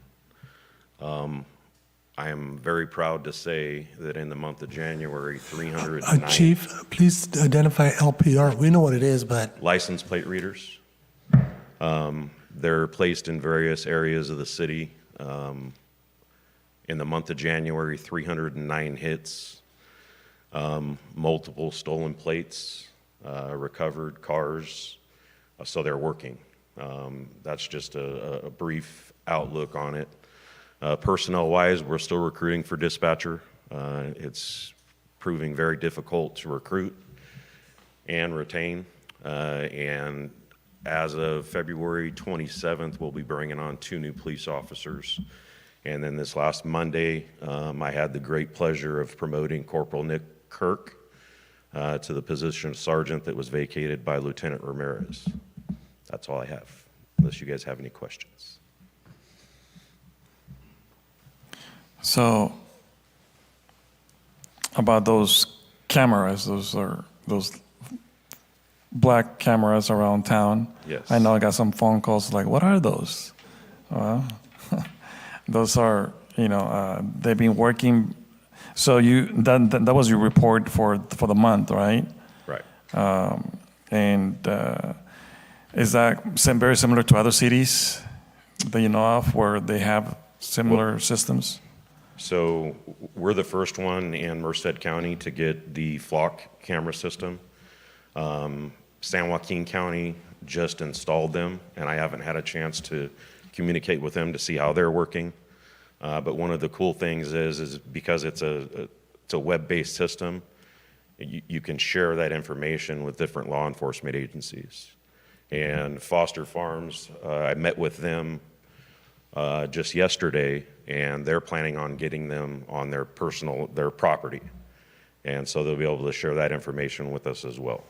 I am very proud to say that in the month of January, 309 Chief, please identify LPR. We know what it is, but license plate readers. They're placed in various areas of the city. In the month of January, 309 hits, multiple stolen plates, recovered cars, so they're working. That's just a brief outlook on it. Personnel-wise, we're still recruiting for dispatcher. It's proving very difficult to recruit and retain, and as of February 27th, we'll be bringing on 2 new police officers. And then this last Monday, I had the great pleasure of promoting Corporal Nick Kirk to the position of sergeant that was vacated by Lieutenant Ramirez. That's all I have, unless you guys have any questions. So, about those cameras, those black cameras around town. Yes. I know I got some phone calls like, what are those? Well, those are, they've been working. So that was your report for the month, right? Right. Is that very similar to other cities that you know of where they have similar systems? So we're the first one in Merced County to get the flock camera system. San Joaquin County just installed them, and I haven't had a chance to communicate with them to see how they're working. But one of the cool things is because it's a web-based system, you can share that information with different law enforcement agencies. And Foster Farms, I met with them just yesterday, and they're planning on getting them on their property. And so they'll be able to share that information with us as well.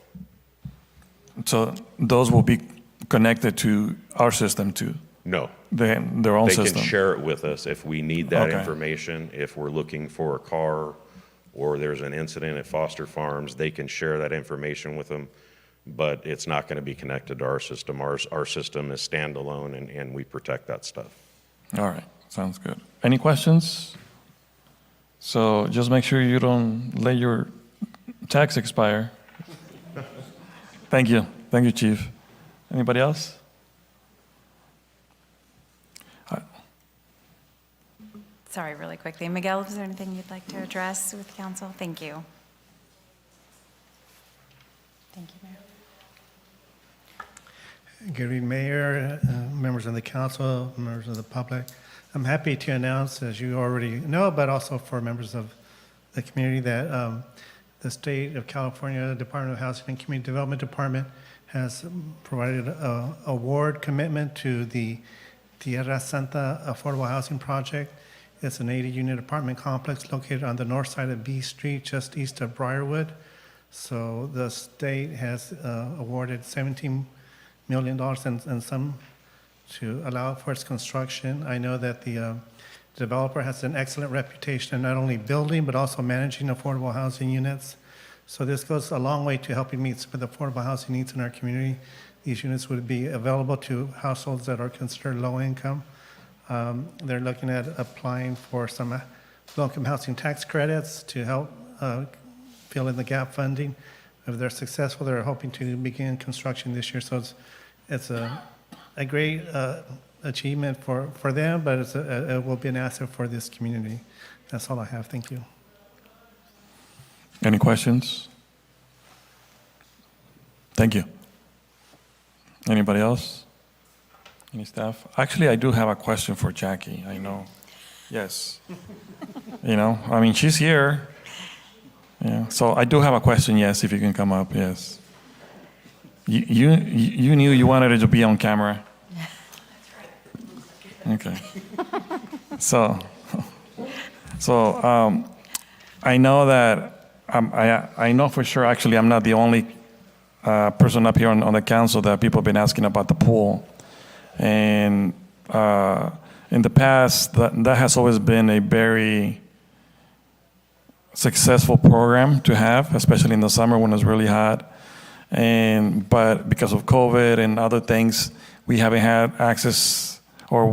So those will be connected to our system too? No. Their own system? They can share it with us if we need that Okay. information. If we're looking for a car or there's an incident at Foster Farms, they can share that information with them, but it's not going to be connected to our system. Our system is standalone, and we protect that stuff. All right, sounds good. Any questions? So just make sure you don't let your tax expire. Thank you, Chief. Anybody else? Sorry, really quickly. Miguel, is there anything you'd like to address with council? Thank you. Thank you, Mayor. Good evening, Mayor, members of the council, members of the public. I'm happy to announce, as you already know, but also for members of the community, that the State of California Department of Housing and Community Development Department has provided an award commitment to the Tierra Santa Affordable Housing Project. It's an 80-unit apartment complex located on the north side of B Street, just east of Briarwood. So the state has awarded $17 million and some to allow for its construction. I know that the developer has an excellent reputation in not only building, but also managing affordable housing units. So this goes a long way to helping meet some of the affordable housing needs in our community. These units would be available to households that are considered low income. They're looking at applying for some low-income housing tax credits to help fill in the gap funding. If they're successful, they're hoping to begin construction this year. So it's a great achievement for them, but it will be an asset for this community. That's all I have. Thank you. Any questions? Thank you. Anybody else? Any staff? Actually, I do have a question for Jackie. I know. Yes. She's here. Yeah. So I do have a question. Yes, if you can come up. Yes. You knew you wanted it to be on camera. Okay. So I know that I know for sure. Actually, I'm not the only person up here on the council that people have been asking about the pool. And in the past, that has always been a very successful program to have, especially in the summer when it's really hot. But because of COVID and other things, we haven't had access, or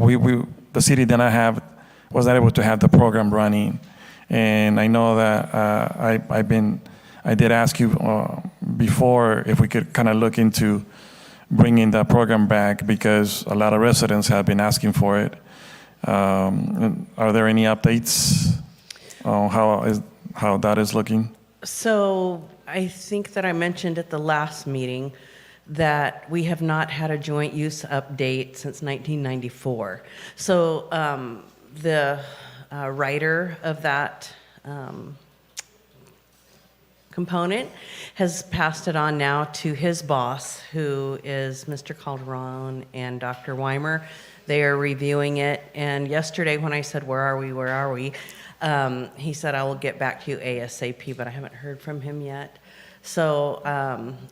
the city was not able to have the program running. And I know that I did ask you before if we could kind of look into bringing that program back, because a lot of residents have been asking for it. Are there any updates on how that is looking? So I think that I mentioned at the last meeting that we have not had a joint use update since 1994. So the writer of that component, has passed it on now to his boss, who is Mr. Calderon and Dr. Weimer. They are reviewing it, and yesterday when I said, where are we? He said, I will get back to you ASAP, but I haven't heard from him yet. So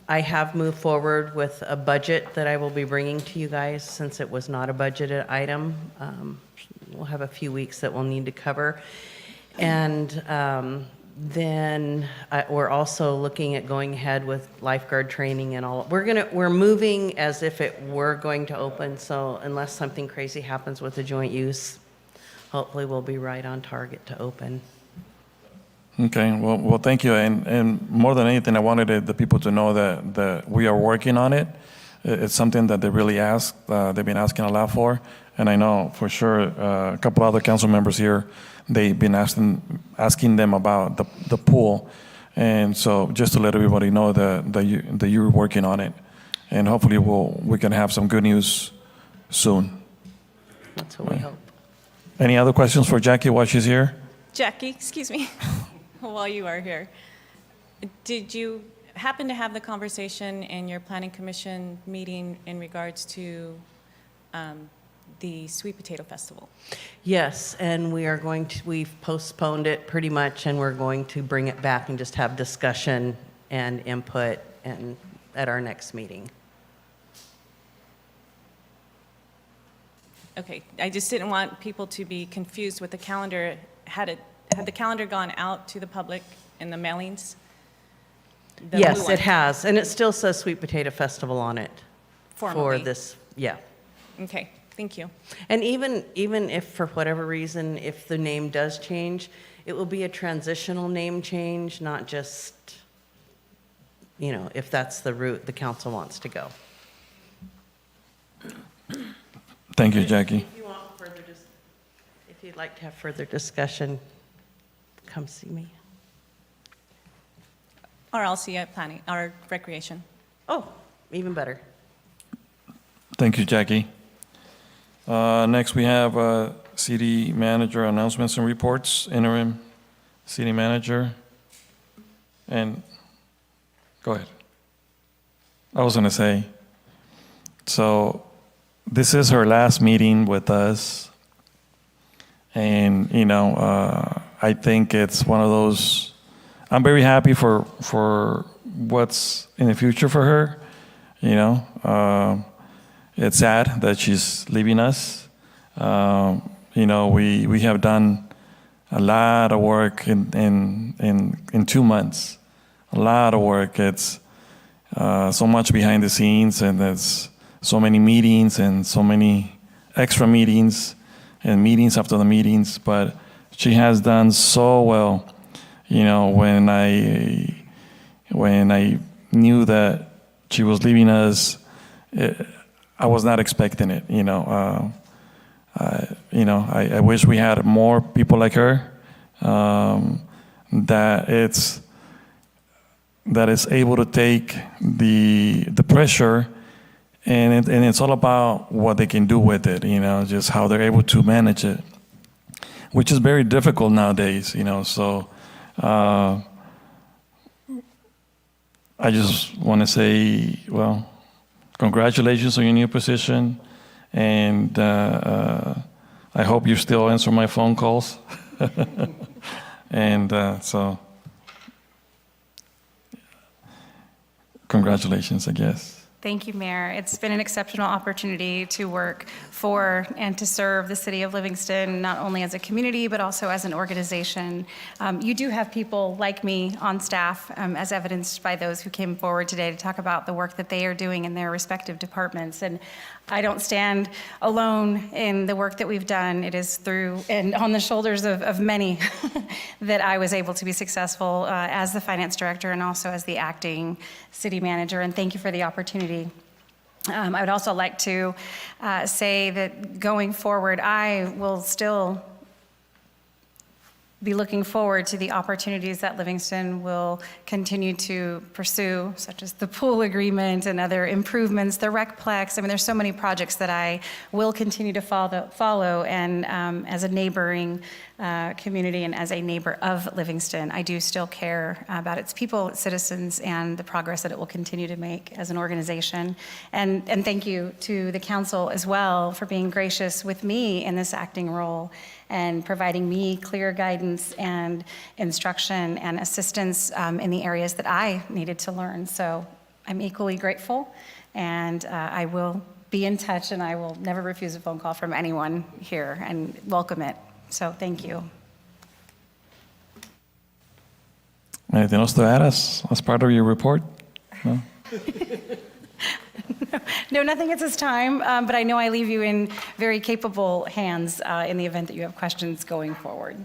I have moved forward with a budget that I will be bringing to you guys since it was not a budgeted item. We'll have a few weeks that we'll need to cover. And then we're also looking at going ahead with lifeguard training and all. We're moving as if it were going to open, so unless something crazy happens with the joint use, hopefully we'll be right on target to open. Okay, well, thank you. And more than anything, I wanted the people to know that we are working on it. It's something that they really ask. They've been asking a lot for. And I know for sure a couple other council members here, they've been asking them about the pool. And so just to let everybody know that you're working on it. And hopefully we can have some good news soon. That's what we hope. Any other questions for Jackie while she's here? Jackie, excuse me, while you are here, did you happen to have the conversation in your planning commission meeting in regards to the Sweet Potato Festival? Yes, and we've postponed it pretty much, and we're going to bring it back and just have discussion and input and at our next meeting. Okay, I just didn't want people to be confused with the calendar. Had the calendar gone out to the public in the mailings? The Yes, blue one? it has, and it still says Sweet Potato Festival on it. Formally. For this, yeah. Okay, thank you. And even if for whatever reason, if the name does change, it will be a transitional name change, not just, if that's the route the council wants to go. Thank you, Jackie. If you'd like to have further discussion, come see me. Or I'll see you at planning, or recreation. Oh, even better. Thank you, Jackie. Next, we have city manager announcements and reports, interim city manager. And go ahead. I was going to say, so this is her last meeting with us. And, I think it's one of those, I'm very happy for what's in the future for her. It's sad that she's leaving us. We have done a lot of work in 2 months. A lot of work. It's so much behind the scenes, and it's so many meetings and so many extra meetings and meetings after the meetings. But she has done so well. When I knew that she was leaving us, I was not expecting it. I wish we had more people like her. That is able to take the pressure, and it's all about what they can do with it. Just how they're able to manage it, which is very difficult nowadays. So. I just want to say, well, congratulations on your new position, and I hope you still answer my phone calls. And so, congratulations, I guess. Thank you, Mayor. It's been an exceptional opportunity to work for and to serve the city of Livingston, not only as a community, but also as an organization. You do have people like me on staff, as evidenced by those who came forward today to talk about the work that they are doing in their respective departments. And I don't stand alone in the work that we've done. It is through and on the shoulders of many that I was able to be successful as the finance director and also as the acting city manager. And thank you for the opportunity. I would also like to say that going forward, I will still be looking forward to the opportunities that Livingston will continue to pursue, such as the pool agreement and other improvements, the recplex. I mean, there's so many projects that I will continue to follow and as a neighboring community and as a neighbor of Livingston, I do still care about its people, its citizens, and the progress that it will continue to make as an organization. And thank you to the council as well for being gracious with me in this acting role and providing me clear guidance and instruction and assistance in the areas that I needed to learn. So I'm equally grateful, and I will be in touch, and I will never refuse a phone call from anyone here and welcome it. So thank you. Anything else to add as part of your report? No? No, nothing at this time, but I know I leave you in very capable hands in the event that you have questions going forward.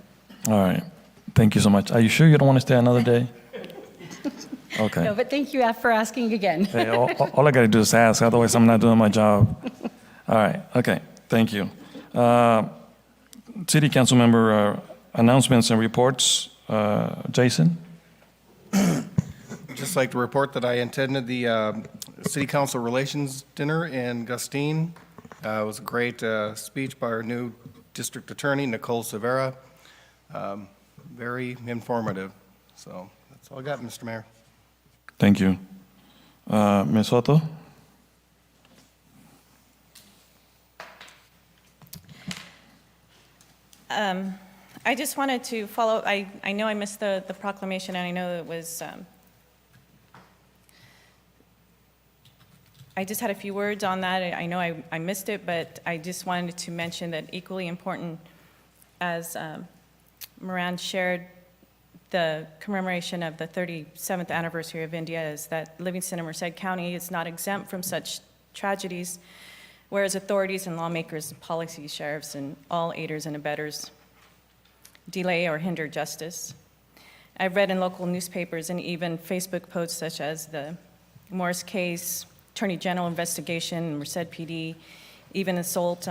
All right. Thank you so much. Are you sure you don't want to stay another day? Okay. No, but thank you for asking again. Hey, all I got to do is ask, otherwise I'm not doing my job. All right. Okay. Thank you. City Council member announcements and reports. Jason? Just like to report that I attended the City Council Relations Dinner in Gustine. It was a great speech by our new District Attorney, Nicole Severa. Very informative. So that's all I got, Mr. Mayor. Thank you. Ms. Soto? I just wanted to follow, I know I missed the proclamation, and I know it was, I just had a few words on that. I know I missed it, but I just wanted to mention that equally important as Moran shared the commemoration of the 37th anniversary of India is that Livingston and Merced County is not exempt from such tragedies, whereas authorities and lawmakers, policy sheriffs, and all aiders and abettors delay or hinder justice. I've read in local newspapers and even Facebook posts such as the Morris case, Attorney General investigation, Merced PD, even assault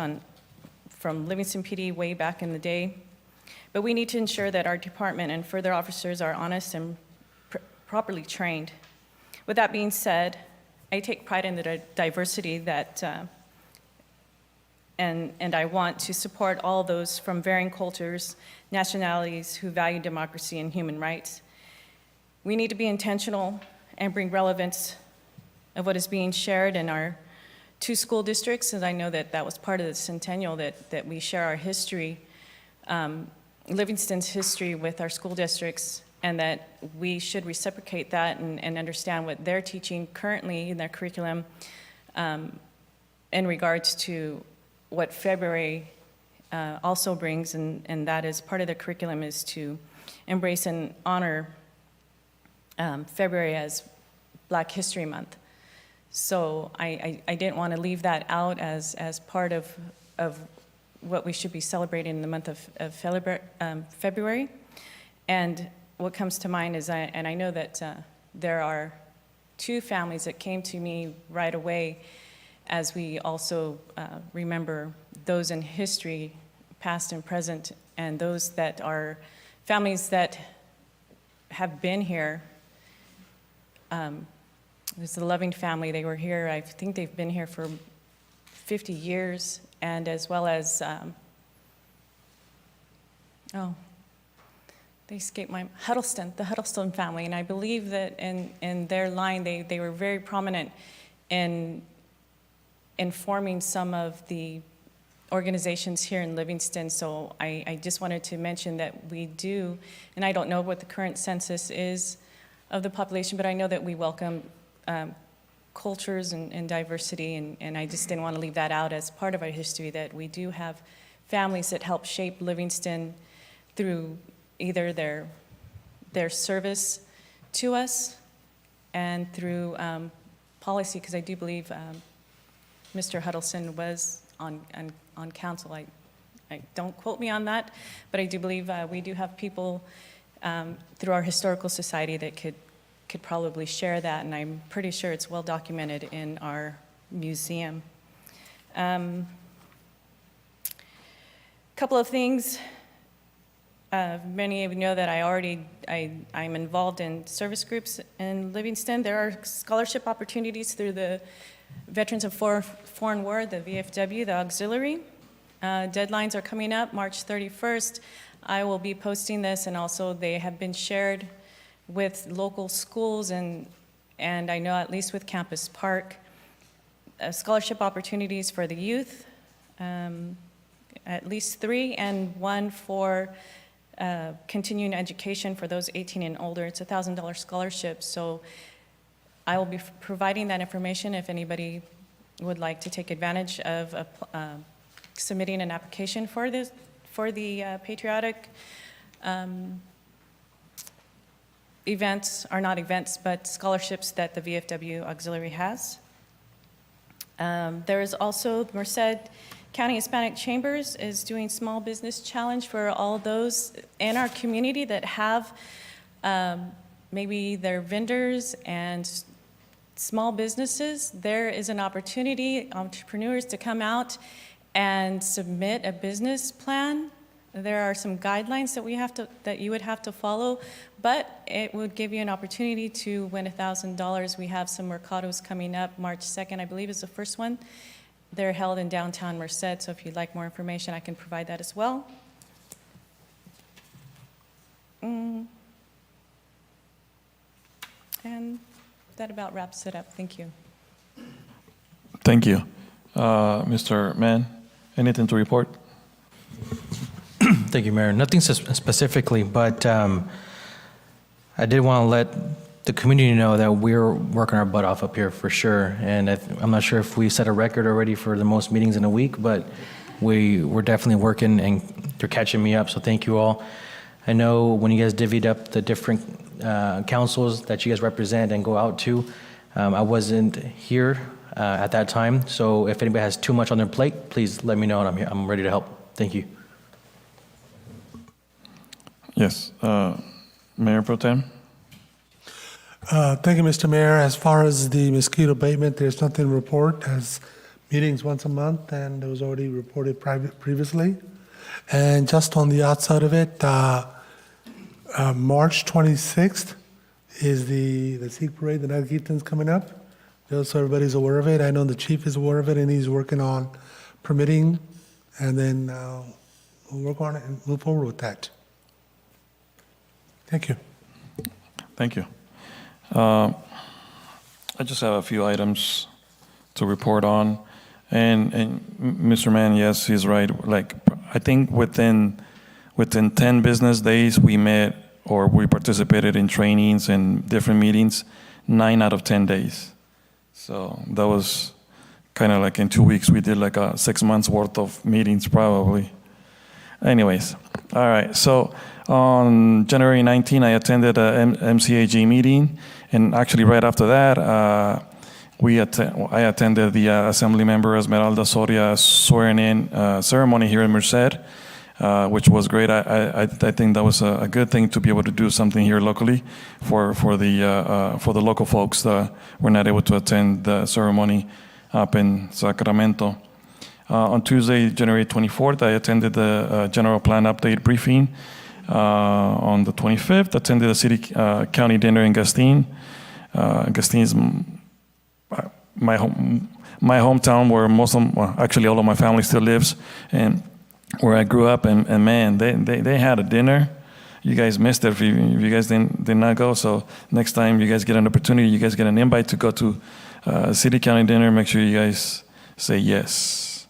from Livingston PD way back in the day. But we need to ensure that our department and further officers are honest and properly trained. With that being said, I take pride in the diversity that, and I want to support all those from varying cultures, nationalities who value democracy and human rights. We need to be intentional and bring relevance of what is being shared in our 2 school districts, and I know that that was part of the centennial, that we share our history, Livingston's history with our school districts, and that we should reciprocate that and understand what they're teaching currently in their curriculum in regards to what February also brings, and that is part of the curriculum is to embrace and honor February as Black History Month. So I didn't want to leave that out as part of what we should be celebrating in the month of February. And what comes to mind is, I know that there are 2 families that came to me right away as we also remember those in history, past and present, and those that are families that have been here. It was the Loving family. They were here, I think they've been here for 50 years, and as well as, they escaped my, the Huddleston family, and I believe that in their line, they were very prominent in forming some of the organizations here in Livingston. So I just wanted to mention that we do, and I don't know what the current census is of the population, but I know that we welcome cultures and diversity, and I just didn't want to leave that out as part of our history, that we do have families that help shape Livingston through either their service to us and through policy, because I do believe Mr. Huddleston was on council. I don't quote me on that, but I do believe we do have people through our historical society that could probably share that, and I'm pretty sure it's well documented in our museum. Couple of things. Many of you know that I'm involved in service groups in Livingston. There are scholarship opportunities through the Veterans of Foreign War, the VFW, the auxiliary. Deadlines are coming up, March 31st. I will be posting this, and also they have been shared with local schools, and I know at least with Campus Park, scholarship opportunities for the youth, at least 3, and 1 for continuing education for those 18 and older. It's a $1,000 scholarship, so I will be providing that information if anybody would like to take advantage of submitting an application for this, for the patriotic events, or not events, but scholarships that the VFW Auxiliary has. There is also Merced County Hispanic Chambers is doing Small Business Challenge for all those in our community that have maybe their vendors and small businesses. There is an opportunity, entrepreneurs, to come out and submit a business plan. There are some guidelines that you would have to follow, but it would give you an opportunity to win $1,000. We have some mercados coming up. March 2nd, I believe, is the first one. They're held in downtown Merced, so if you'd like more information, I can provide that as well. And that about wraps it up. Thank you. Thank you. Mr. Mann, anything to report? Thank you, Mayor. Nothing specifically, but I did want to let the community know that we're working our butt off up here for sure. And I'm not sure if we set a record already for the most meetings in a week, but we're definitely working, and you're catching me up, so thank you all. I know when you guys divvied up the different councils that you guys represent and go out to, I wasn't here at that time, so if anybody has too much on their plate, please let me know, and I'm ready to help. Thank you. Yes. Mayor Pro Tem? Thank you, Mr. Mayor. As far as the mosquito abatement, there's nothing to report, as meetings once a month, and it was already reported previously. And just on the outside of it, March 26th is the Sikh parade, the Night Kirtan's coming up. Just so everybody's aware of it. I know the chief is aware of it, and he's working on permitting, and then we'll work on it and move forward with that. Thank you. Thank you. I just have a few items to report on. And Mr. Mann, yes, he's right. Like, I think within 10 business days, we met or we participated in trainings and different meetings, 9 out of 10 days. So that was kind of like in 2 weeks, we did like a 6 months worth of meetings probably. Anyways, all right. So on January 19, I attended a MCAG meeting. And actually right after that, I attended the Assemblymember Esmeralda Soria swearing-in ceremony here in Merced, which was great. I think that was a good thing to be able to do something here locally for the local folks that were not able to attend the ceremony up in Sacramento. On Tuesday, January 24th, I attended the general plan update briefing. On the 25th, attended the city county dinner in Gastine. Gastine is my hometown, where actually all of my family still lives, and where I grew up. And man, they had a dinner. You guys missed it if you guys did not go. So next time you guys get an opportunity, you guys get an invite to go to city county dinner, make sure you guys say yes.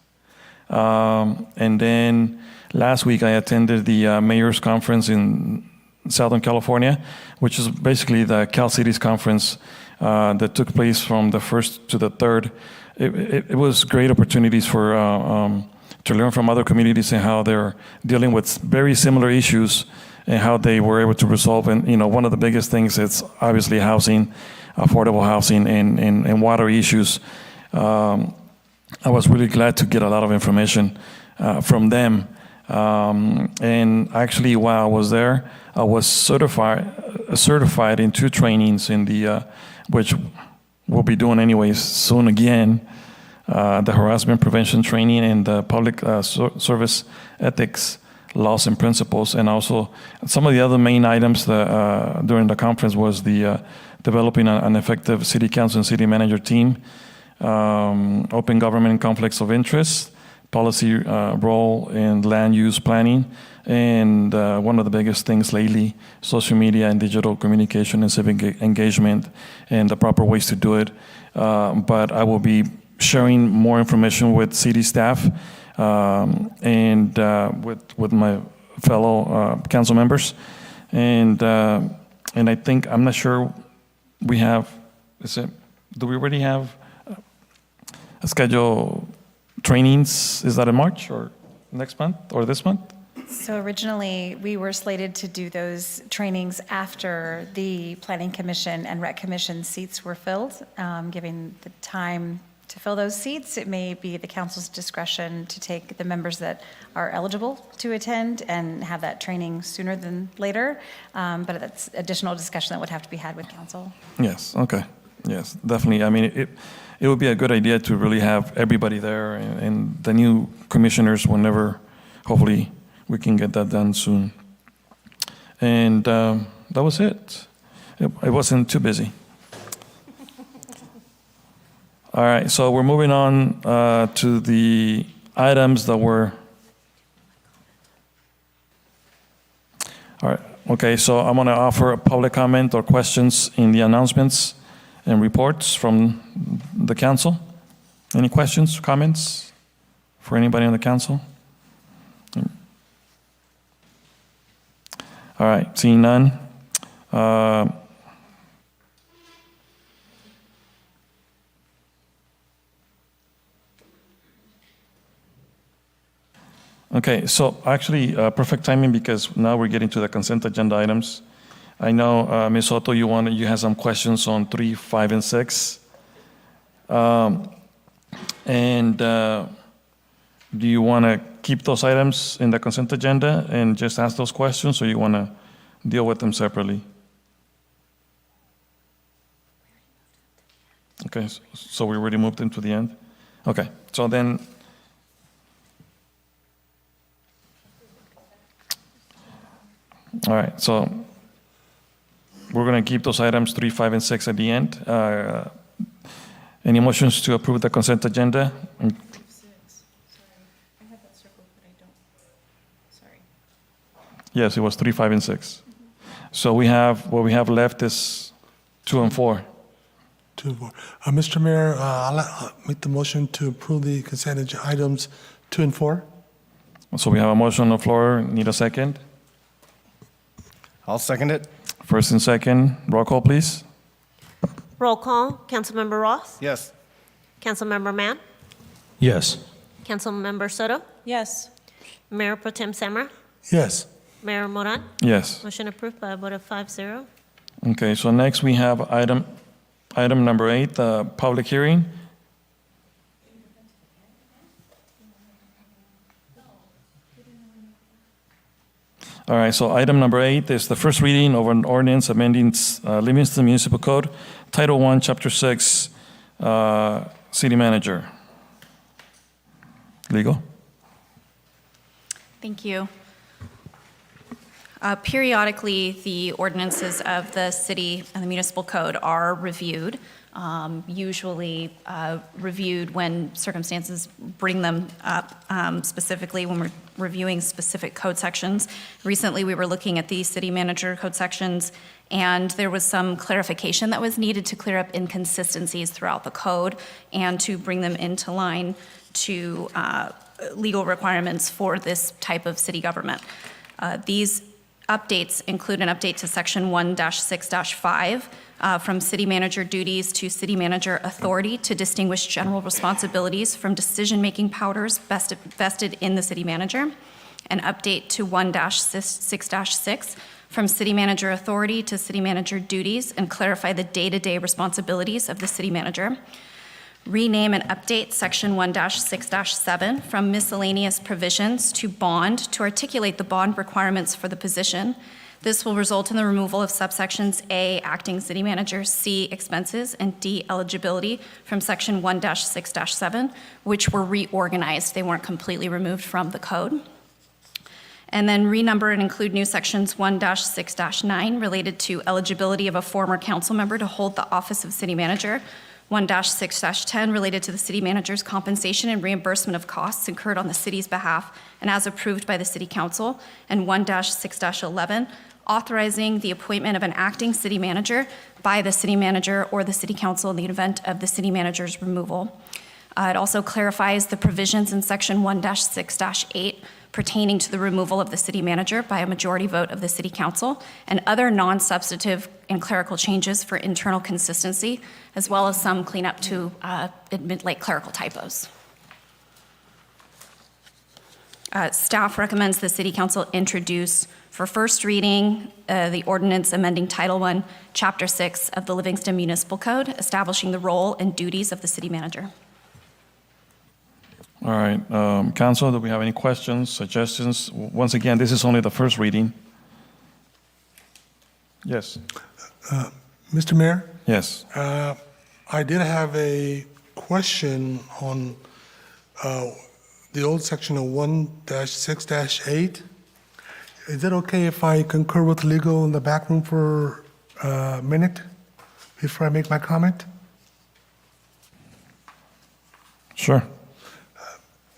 And then last week I attended the mayor's conference in Southern California, which is basically the Cal Cities conference that took place from the 1st to the 3rd. It was great opportunities for to learn from other communities and how they're dealing with very similar issues and how they were able to resolve. And one of the biggest things is obviously housing, affordable housing, and water issues. I was really glad to get a lot of information from them. And actually, while I was there, I was certified in 2 trainings in the which we'll be doing anyways soon again, the harassment prevention training and the public service ethics laws and principles. And also some of the other main items that, during the conference was the developing an effective city council and city manager team, open government conflicts of interest, policy role in land use planning. And one of the biggest things lately, social media and digital communication and civic engagement and the proper ways to do it. But I will be sharing more information with city staff and with my fellow council members. And I think, I'm not sure we have, do we already have a schedule trainings? Is that in March or next month or this month? So originally, we were slated to do those trainings after the Planning Commission and Rec Commission seats were filled. Giving the time to fill those seats, it may be the council's discretion to take the members that are eligible to attend and have that training sooner than later. But that's additional discussion that would have to be had with council. Yes, okay. Yes, definitely. I mean, it would be a good idea to really have everybody there and the new commissioners whenever, hopefully, we can get that done soon. And that was it. It wasn't too busy. All right, so we're moving on to the items that were. All right, okay, so I'm going to offer a public comment or questions in the announcements and reports from the council. Any questions, comments for anybody on the council? All right, seeing none. Okay, so actually, perfect timing because now we're getting to the consent agenda items. I know, Ms. Soto, you had some questions on 3, 5, and 6. Do you want to keep those items in the consent agenda and just ask those questions, or you want to deal with them separately? Okay, so we already moved them to the end? Okay, so then, all right, so we're going to keep those items 3, 5, and 6 at the end. Any motions to approve the consent agenda? Yes, it was 3, 5, and 6. So we have, what we have left is 2 and 4. 2 and 4. Mr. Mayor, I'll make the motion to approve the consent agenda items 2 and 4. So we have a motion on the floor. Need a second? I'll second it. First and second. Roll call, please. Roll call. Councilmember Ross? Yes. Councilmember Mann? Yes. Councilmember Soto? Yes. Mayor Pro Tem Samra? Yes. Mayor Moran? Yes. Motion approved by a vote of 5-0. Okay, so next we have item number 8, the public hearing. All right, so item number 8 is the first reading of an ordinance amending Livingston Municipal Code, Title 1, Chapter 6, City Manager. Legal? Thank you. Periodically, the ordinances of the city and the municipal code are reviewed, usually reviewed when circumstances bring them up, specifically when we're reviewing specific code sections. Recently, we were looking at the city manager code sections, and there was some clarification that was needed to clear up inconsistencies throughout the code and to bring them into line to legal requirements for this type of city government. These updates include an update to Section 1-6-5 from city manager duties to city manager authority to distinguish general responsibilities from decision-making powers vested in the city manager. An update to 1-6-6 from city manager authority to city manager duties and clarify the day-to-day responsibilities of the city manager. Rename and update Section 1-6-7 from miscellaneous provisions to bond to articulate the bond requirements for the position. This will result in the removal of subsections A, acting city manager, C, expenses, and D, eligibility from Section 1-6-7, which were reorganized. They weren't completely removed from the code. And then renumber and include new sections 1-6-9 related to eligibility of a former council member to hold the office of city manager, 1-6-10 related to the city manager's compensation and reimbursement of costs incurred on the city's behalf and as approved by the city council, and 1-6-11 authorizing the appointment of an acting city manager by the city manager or the city council in the event of the city manager's removal. It also clarifies the provisions in section 1-6-8 pertaining to the removal of the city manager by a majority vote of the city council and other non-substantive and clerical changes for internal consistency, as well as some cleanup to admit like clerical typos. Staff recommends the city council introduce for first reading the ordinance amending Title I, Chapter 6 of the Livingston Municipal Code, establishing the role and duties of the city manager. All right, council, do we have any questions, suggestions? Once again, this is only the first reading. Yes. Mr. Mayor? Yes. I did have a question on the old section of 1-6-8. Is it okay if I concur with legal in the back room for a minute before I make my comment? Sure.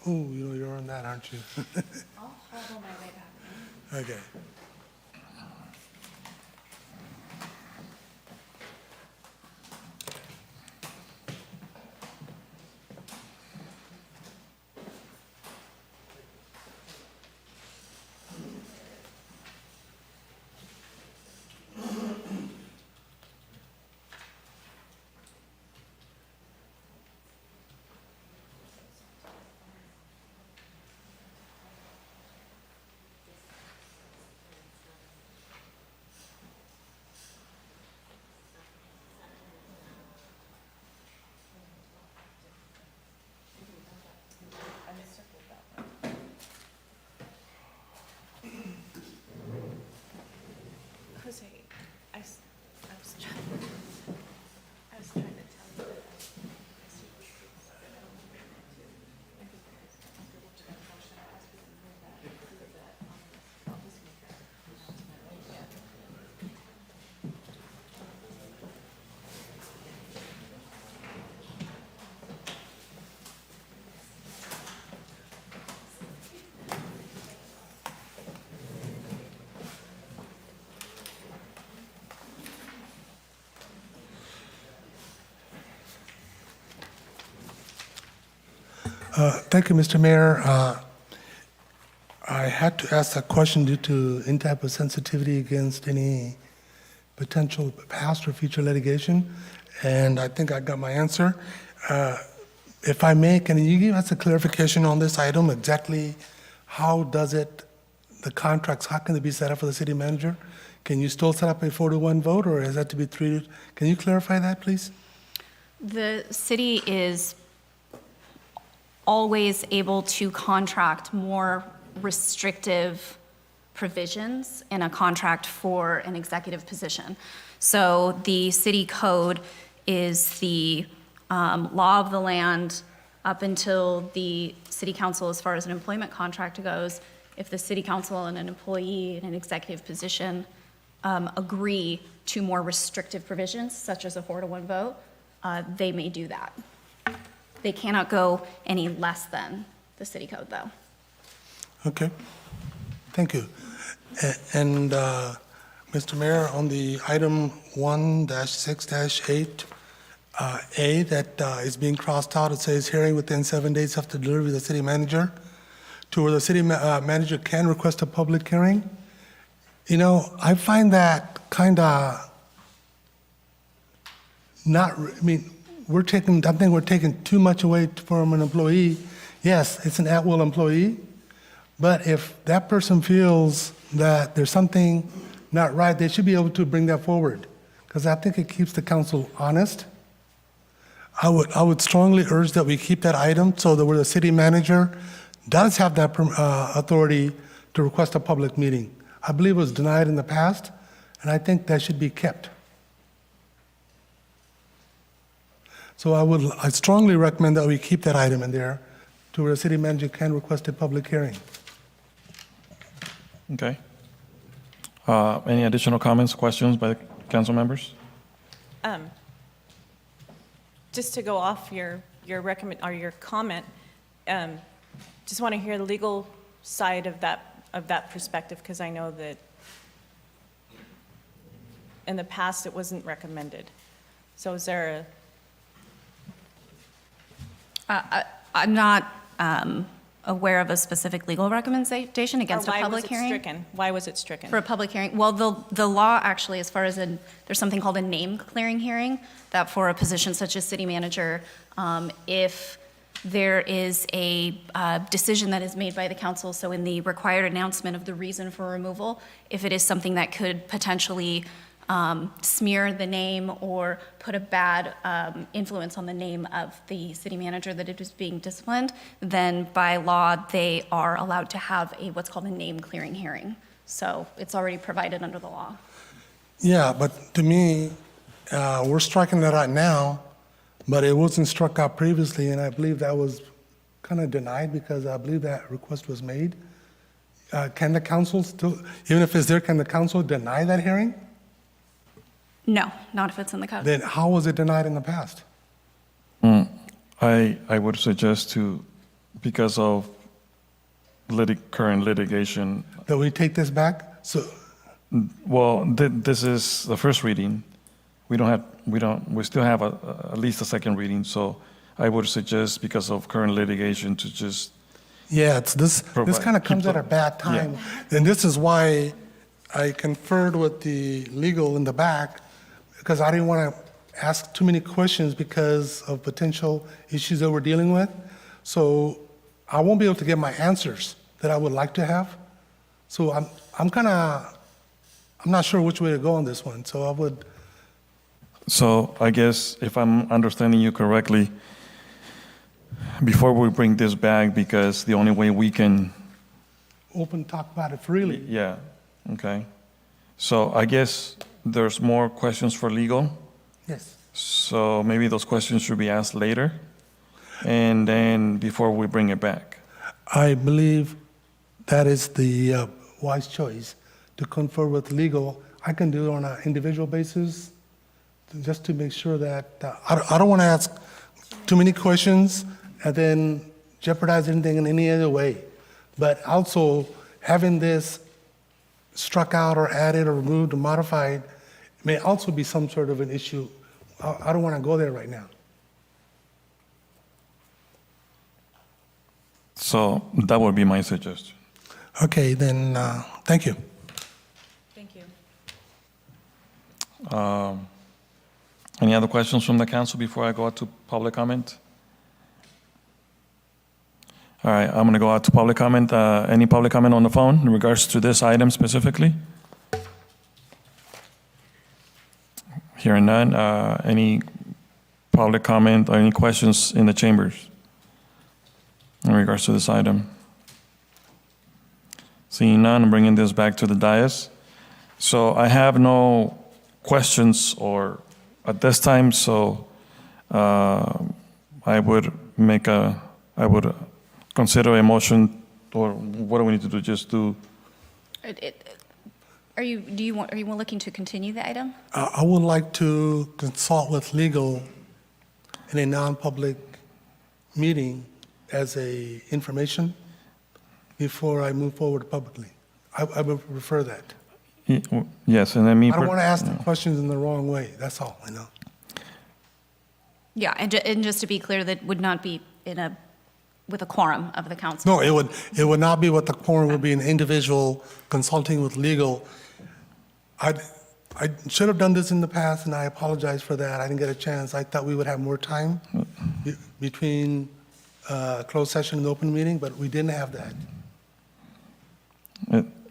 Oh, you're on that, aren't you? I'll hobble my way back. Okay. Jose, I was trying to tell you that I see what it is, but I don't know what to do. I think that it's comfortable to that motion. I asked you to move that on this maker. Yeah. Thank you, Mr. Mayor. I had to ask that question due to any type of sensitivity against any potential past or future litigation, and I think I got my answer. If I may, can you give us a clarification on this item? Exactly how does it, the contracts, how can they be set up for the city manager? Can you still set up a 4-to-1 vote, or is that to be 3? Can you clarify that, please? The city is always able to contract more restrictive provisions in a contract for an executive position. So the city code is the law of the land up until the city council, as far as an employment contract goes. If the city council and an employee in an executive position agree to more restrictive provisions, such as a 4-to-1 vote, they may do that. They cannot go any less than the city code, though. Okay, thank you. And Mr. Mayor, on the item 1-6-8, A, that is being crossed out, it says hearing within 7 days after delivery of the city manager, to where the city manager can request a public hearing. You know, I find that kind of not, I mean, I think we're taking too much away from an employee. Yes, it's an at-will employee, but if that person feels that there's something not right, they should be able to bring that forward, because I think it keeps the council honest. I would strongly urge that we keep that item so that where the city manager does have that authority to request a public meeting. I believe it was denied in the past, and I think that should be kept. So I strongly recommend that we keep that item in there to where the city manager can request a public hearing. Okay. Any additional comments, questions by the council members? just to go off your recommend, or your comment, just want to hear the legal side of that perspective, because I know that in the past it wasn't recommended. So is there I'm not aware of a specific legal recommendation against a why public was it hearing. stricken? Why was it stricken? For a public hearing, well, the law actually, as far as there's something called a name clearing hearing, that for a position such as city manager, if there is a decision that is made by the council, so in the required announcement of the reason for removal, if it is something that could potentially smear the name or put a bad influence on the name of the city manager that it is being disciplined, then by law, they are allowed to have what's called a name clearing hearing. So it's already provided under the law. Yeah, but to me, we're striking that out now, but it wasn't struck out previously, and I believe that was kind of denied because I believe that request was made. Can the council still, even if it's there, can the council deny that hearing? No, not if it's in the code. Then how was it denied in the past? I would suggest to, because of current litigation. That we take this back? So, well, this is the first reading. We still have at least a second reading. So I would suggest, because of current litigation, to just. yeah, this kind of comes at a bad time. Yeah. And this is why I conferred with the legal in the back, because I didn't want to ask too many questions because of potential issues that we're dealing with. So I won't be able to get my answers that I would like to have. So I'm not sure which way to go on this one. So I would. So I guess if I'm understanding you correctly, before we bring this back, because the only way we can open talk about it freely. Yeah, okay. So I guess there's more questions for legal. Yes. So maybe those questions should be asked later, and then before we bring it back. I believe that is the wise choice, to confer with legal. I can do it on an individual basis, just to make sure that I don't want to ask too many questions and then jeopardize anything in any other way. But also having this struck out or added or removed or modified may also be some sort of an issue. I don't want to go there right now. So that would be my suggestion. Okay, then thank you. Thank you. Any other questions from the council before I go out to public comment? All right, I'm going to go out to public comment. Any public comment on the phone in regards to this item specifically? Hearing none. Any public comment or any questions in the chambers in regards to this item? Seeing none, I'm bringing this back to the dais. So I have no questions or at this time, so I would consider a motion, or what do we need to do? Just do. Are you looking to continue the item? I would like to consult with legal in a non-public meeting as a information before I move forward publicly. I would prefer that. Yes, and then me. I don't want to ask the questions in the wrong way. That's all, you know. Yeah, and just to be clear, that would not be with a quorum of the council. No, it would not be what the quorum would be an individual consulting with legal. I should have done this in the past, and I apologize for that. I didn't get a chance. I thought we would have more time between closed session and open meeting, but we didn't have that.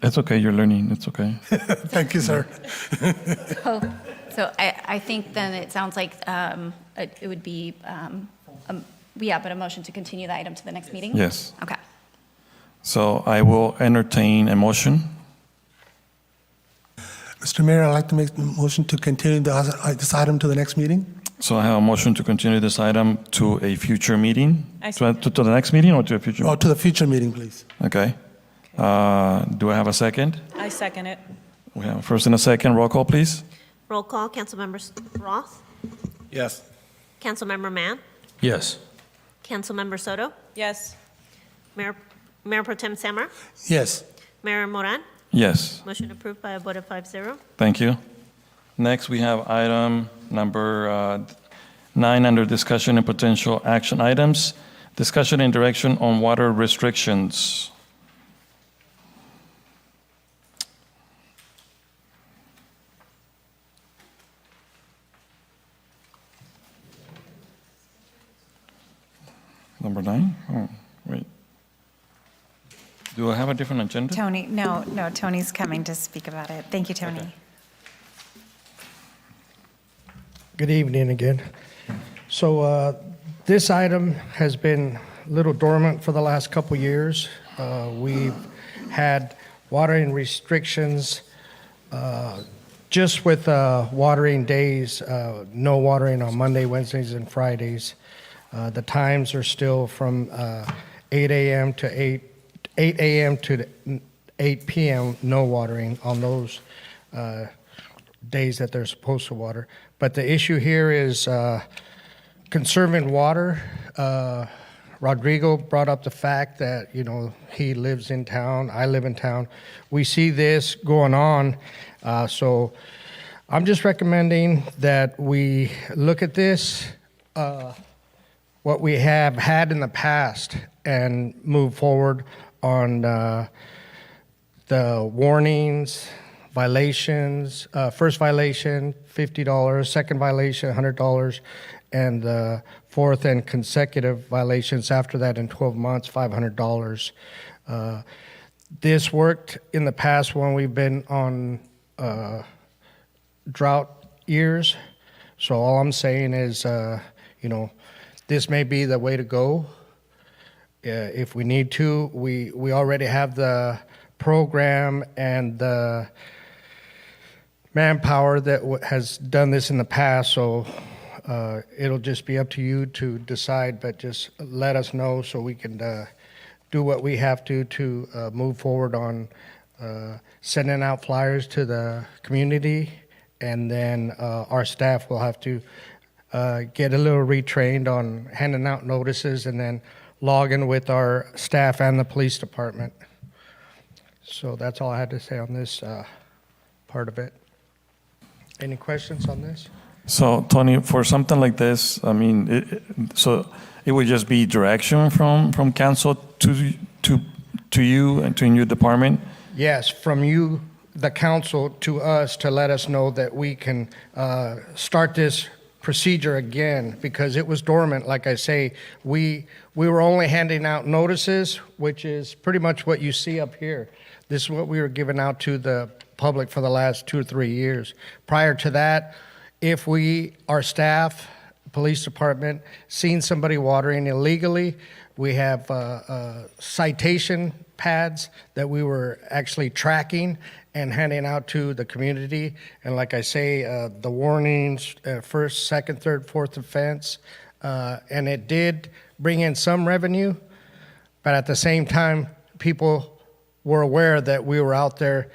It's okay. You're learning. It's okay. Thank you, sir. So I think then it sounds like it would be, but a motion to continue the item to the next meeting? Yes. Okay. So I will entertain a motion. Mr. Mayor, I'd like to make the motion to continue this item to the next meeting. So I have a motion to continue this item to a future meeting. To the next meeting or to a future? Oh, to the future meeting, please. Okay. Do I have a second? I second it. We have a first and a second. Roll call, please. Roll call, Councilmember Roth, Yes. Councilmember Mann? Yes. Councilmember Soto? Yes. Mayor Pro Tem Samar? Yes. Mayor Moran? Yes. Motion approved by a vote of 5-0. Thank you. Next, we have item number 9 under discussion and potential action items. Discussion and direction on water restrictions. Number 9? Oh, wait. Do I have a different agenda? Tony, no, Tony's coming to speak about it. Thank you, Tony. Okay. Good evening again. So this item has been a little dormant for the last couple years. We've had watering restrictions just with watering days, no watering on Monday, Wednesdays, and Fridays. The times are still from 8 a.m. to 8 a.m. to 8 p.m. no watering on those days that they're supposed to water. But the issue here is conserving water. Rodrigo brought up the fact that, you know, he lives in town, I live in town. We see this going on, so I'm just recommending that we look at this, what we have had in the past, and move forward on the warnings, violations. First violation, $50, second violation, $100, and the fourth and consecutive violations after that in 12 months, $500. This worked in the past when we've been on drought years. So all I'm saying is, you know, this may be the way to go. If we need to, we already have the program and the manpower that has done this in the past, so it'll just be up to you to decide, but just let us know so we can do what we have to move forward on sending out flyers to the community, and then our staff will have to get a little retrained on handing out notices and then log in with our staff and the police department. So that's all I had to say on this part of it. Any questions on this? So, Tony, for something like this, I mean, so it would just be direction from council to you and to your department? Yes, from you, the council, to us to let us know that we can start this procedure again, because it was dormant. Like I say, we were only handing out notices, which is pretty much what you see up here. This is what we were giving out to the public for the last 2 or 3 years. Prior to that, if our staff, police department, seen somebody watering illegally, we have citation pads that we were actually tracking and handing out to the community. And like I say, the warnings, first, second, third, fourth offense, and it did bring in some revenue, but at the same time, people were aware that we were out there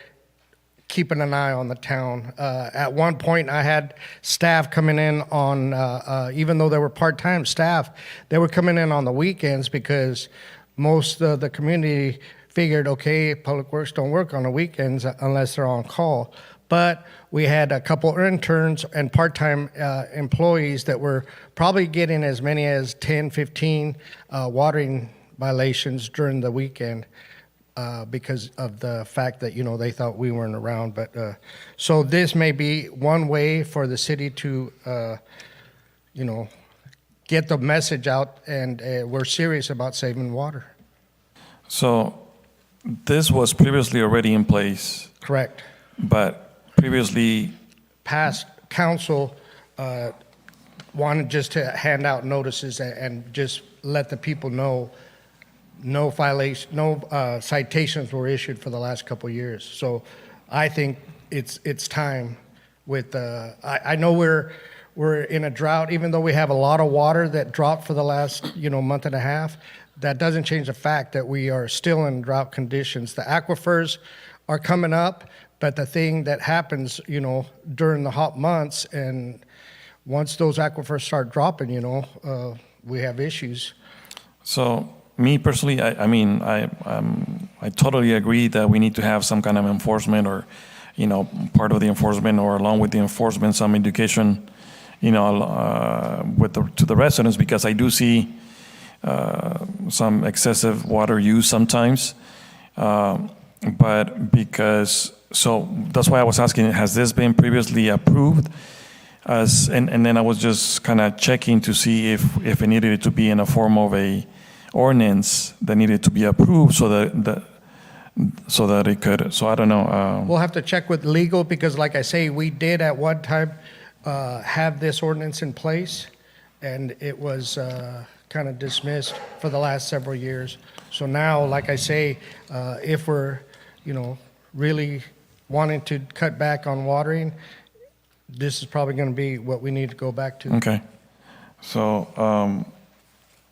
keeping an eye on the town. At one point, I had staff coming in on, even though they were part-time staff, they were coming in on the weekends because most of the community figured, okay, Public Works don't work on the weekends unless they're on call. But we had a couple interns and part-time employees that were probably getting as many as 10, 15 watering violations during the weekend. Because of the fact that, you know, they thought we weren't around. But so this may be one way for the city to, you know, get the message out, and we're serious about saving water. So this was previously already in place. Correct. But previously, past council wanted just to hand out notices and just let the people know no citations were issued for the last couple of years. So I think it's time with, I know we're in a drought, even though we have a lot of water that dropped for the last, you know, month and a half. That doesn't change the fact that we are still in drought conditions. The aquifers are coming up, but the thing that happens, you know, during the hot months, and once those aquifers start dropping, we have issues. So me personally, I totally agree that we need to have some kind of enforcement, or, part of the enforcement, or along with the enforcement, some education, to the residents, because I do see some excessive water use sometimes. So that's why I was asking, has this been previously approved? And then I was just kind of checking to see if it needed to be in a form of a ordinance that needed to be approved so that it could. So I don't know. We'll have to check with legal, because like I say, we did at one time have this ordinance in place, and it was kind of dismissed for the last several years. So now, like I say, if we're, really wanting to cut back on watering, this is probably going to be what we need to go back to. Okay. So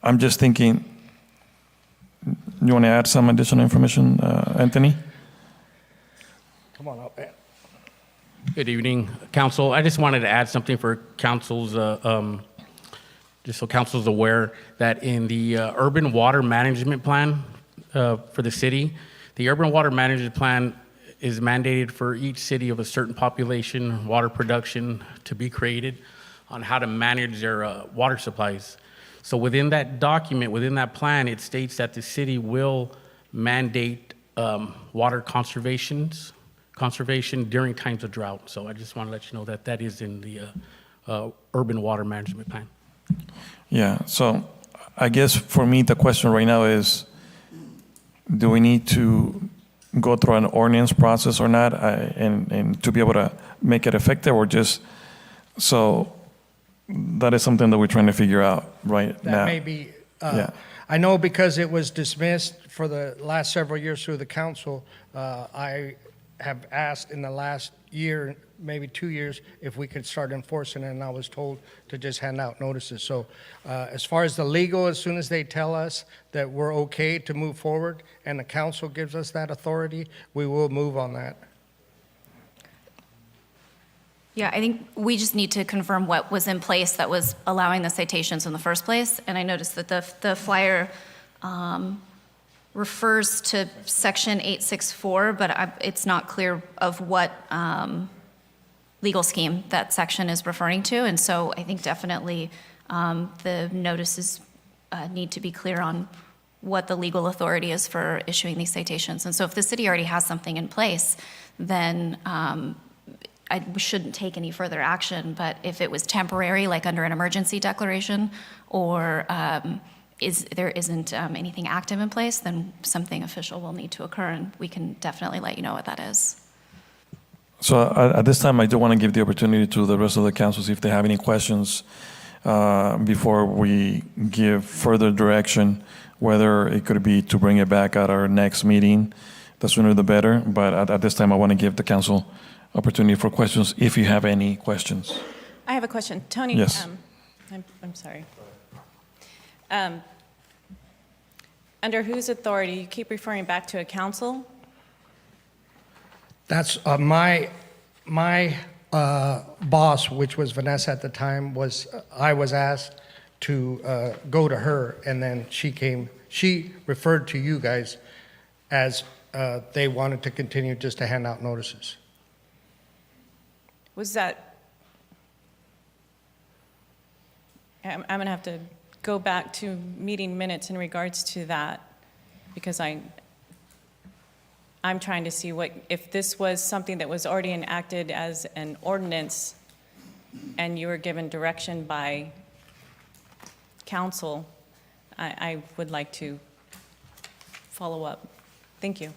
I'm just thinking, you want to add some additional information, Anthony? Come on up, man. Good evening, Council. I just wanted to add something for Council's, just so Council's aware that in the Urban Water Management Plan for the city, the Urban Water Management Plan is mandated for each city of a certain population, water production to be created on how to manage their water supplies. So within that document, within that plan, it states that the city will mandate water conservation during times of drought. So I just want to let you know that that is in the Urban Water Management Plan. Yeah, so I guess for me, the question right now is, do we need to go through an ordinance process or not, and to be able to make it effective, or just, so that is something that we're trying to figure out right now. That may be, Yeah. I know because it was dismissed for the last several years through the council, I have asked in the last year, maybe 2 years, if we could start enforcing it, and I was told to just hand out notices. So as far as the legal, as soon as they tell us that we're okay to move forward and the council gives us that authority, we will move on that. Yeah, I think we just need to confirm what was in place that was allowing the citations in the first place. And I noticed that the flyer refers to Section 864, but it's not clear of what legal scheme that section is referring to. And so I think definitely the notices need to be clear on what the legal authority is for issuing these citations. And so if the city already has something in place, then we shouldn't take any further action. But if it was temporary, like under an emergency declaration, or there isn't anything active in place, then something official will need to occur, and we can definitely let you know what that is. So at this time, I do want to give the opportunity to the rest of the councils if they have any questions before we give further direction, whether it could be to bring it back at our next meeting. The sooner the better. But at this time, I want to give the council opportunity for questions if you have any questions. I have a question. Tony, Yes. I'm sorry. Under whose authority? You keep referring back to a council? That's my boss, which was Vanessa at the time, I was asked to go to her, and then she referred to you guys as they wanted to continue just to hand out notices. Was that, I'm going to have to go back to meeting minutes in regards to that, because I'm trying to see if this was something that was already enacted as an ordinance and you were given direction by council. I would like to follow up. Thank you.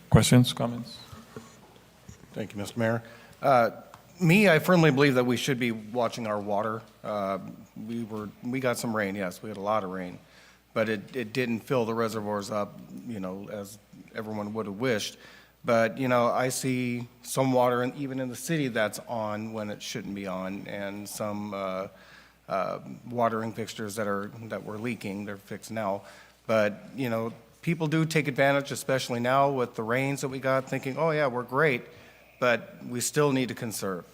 Questions, comments? Thank you, Mr. Mayor. I firmly believe that we should be watching our water. We got some rain, yes, we had a lot of rain, but it didn't fill the reservoirs up, as everyone would have wished. But, I see some water, even in the city, that's on when it shouldn't be on, and some watering fixtures that were leaking, they're fixed now. But, people do take advantage, especially now with the rains that we got, thinking, oh yeah, we're great. but we still need to conserve.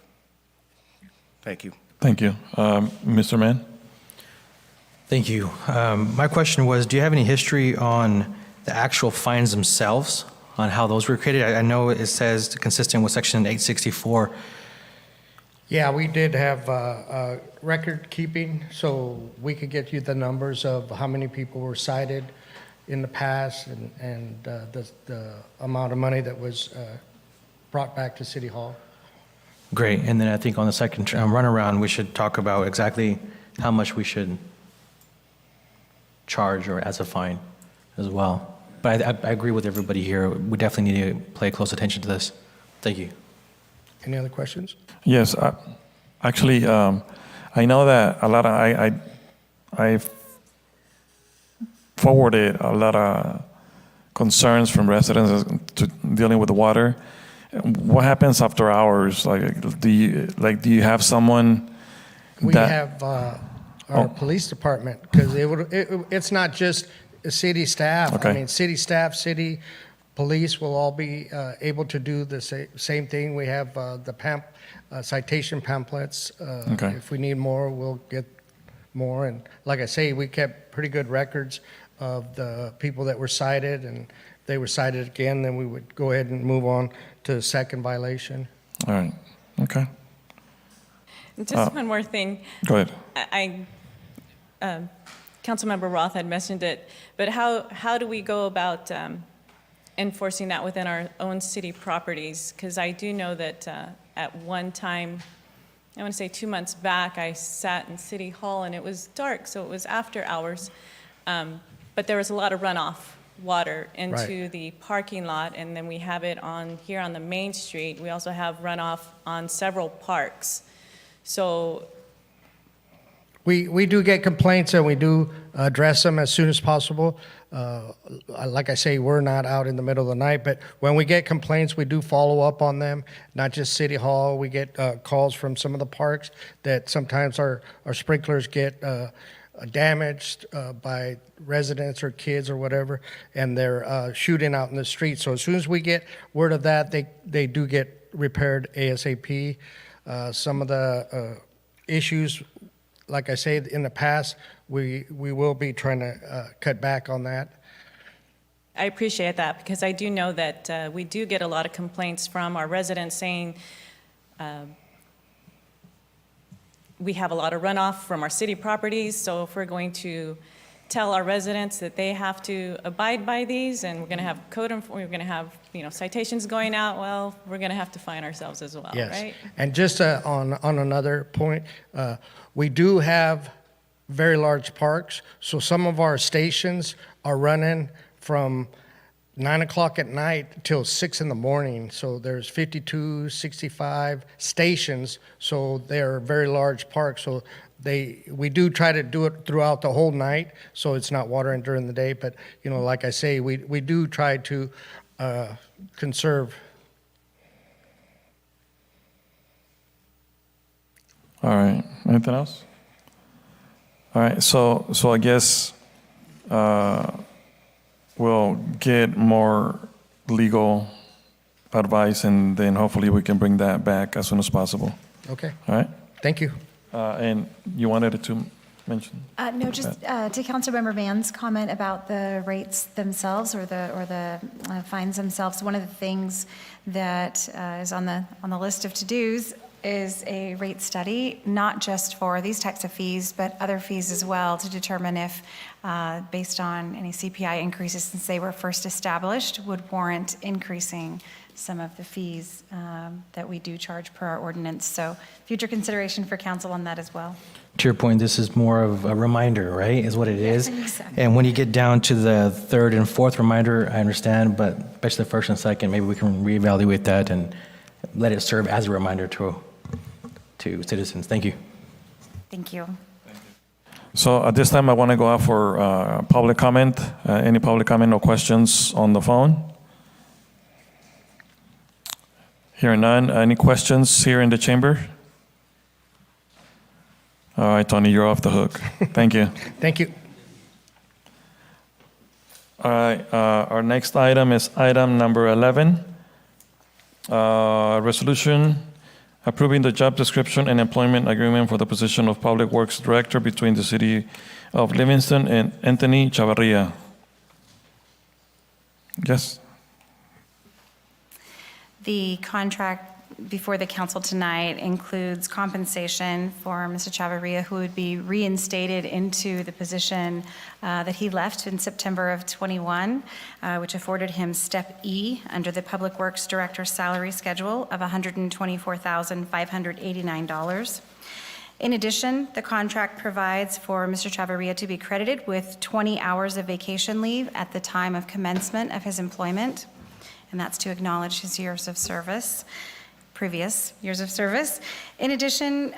Thank you. Thank you. Mr. Mann? Thank you. My question was, do you have any history on the actual fines themselves, on how those were created? I know it says consistent with Section 864. Yeah, we did have record keeping, so we could get you the numbers of how many people were cited in the past and the amount of money that was brought back to City Hall. Great. And then I think on the second runaround, we should talk about exactly how much we should charge or as a fine as well. But I agree with everybody here. We definitely need to pay close attention to this. Thank you. Any other questions? Yes. Actually, I know that a lot of I forwarded a lot of concerns from residents to dealing with the water. What happens after hours? Like, do you have someone? We have our police department, because it's not just city staff. Okay. I mean, city staff, city police will all be able to do the same thing. We have the citation pamphlets. Okay. If we need more, we'll get more. And like I say, we kept pretty good records of the people that were cited, and if they were cited again, then we would go ahead and move on to the second violation. All right. Okay. Just one more thing. Go ahead. Councilmember Roth had mentioned it, but how do we go about enforcing that within our own city properties? Because I do know that at one time, I want to say 2 months back, I sat in City Hall and it was dark, so it was after hours, but there was a lot of runoff water into the parking lot, and then we have it here on the main street. We also have runoff on several parks. So We do get complaints, and we do address them as soon as possible. Like I say, we're not out in the middle of the night, but when we get complaints, we do follow up on them, not just City Hall. We get calls from some of the parks that sometimes our sprinklers get damaged by residents or kids or whatever, and they're shooting out in the street. So as soon as we get word of that, they do get repaired ASAP. Some of the issues, like I say, in the past, we will be trying to cut back on that. I appreciate that, because I do know that we do get a lot of complaints from our residents saying we have a lot of runoff from our city properties, so if we're going to tell our residents that they have to abide by these, and we're going to have we're going to have citations going out, well, we're going to have to fine ourselves as well, Yes. right? And just on another point, we do have very large parks, so some of our stations are running from 9 o'clock at night till 6 in the morning. So there's 52, 65 stations, so they're very large parks. So we do try to do it throughout the whole night, so it's not watering during the day. But, like I say, we do try to conserve. All right. Anything else? All right. So I guess we'll get more legal advice, and then hopefully we can bring that back as soon as possible. Okay. All right. Thank you. And you wanted to mention? No, just to Councilmember Mann's comment about the rates themselves or the fines themselves. One of the things that is on the list of to-dos is a rate study, not just for these types of fees, but other fees as well, to determine if, based on any CPI increases since they were first established, would warrant increasing some of the fees that we do charge per our ordinance. So future consideration for council on that as well. To your point, this is more of a reminder, right, is what it is. Exactly. And when you get down to the third and fourth reminder, I understand, but especially the first and second, maybe we can reevaluate that and let it serve as a reminder to citizens. Thank you. Thank you. So at this time, I want to go out for public comment. Any public comment or questions on the phone? Hearing none. Any questions here in the chamber? All right, Tony, you're off the hook. Thank you. Thank you. All right, our next item is item number 11. Resolution approving the job description and employment agreement for the position of Public Works Director between the City of Livingston and Anthony Chavarria. Yes. The contract before the council tonight includes compensation for Mr. Chavarria, who would be reinstated into the position that he left in September of '21, which afforded him Step E under the Public Works Director's salary schedule of $124,589. In addition, the contract provides for Mr. Chavarria to be credited with 20 hours of vacation leave at the time of commencement of his employment, and that's to acknowledge his years of service, previous years of service. In addition,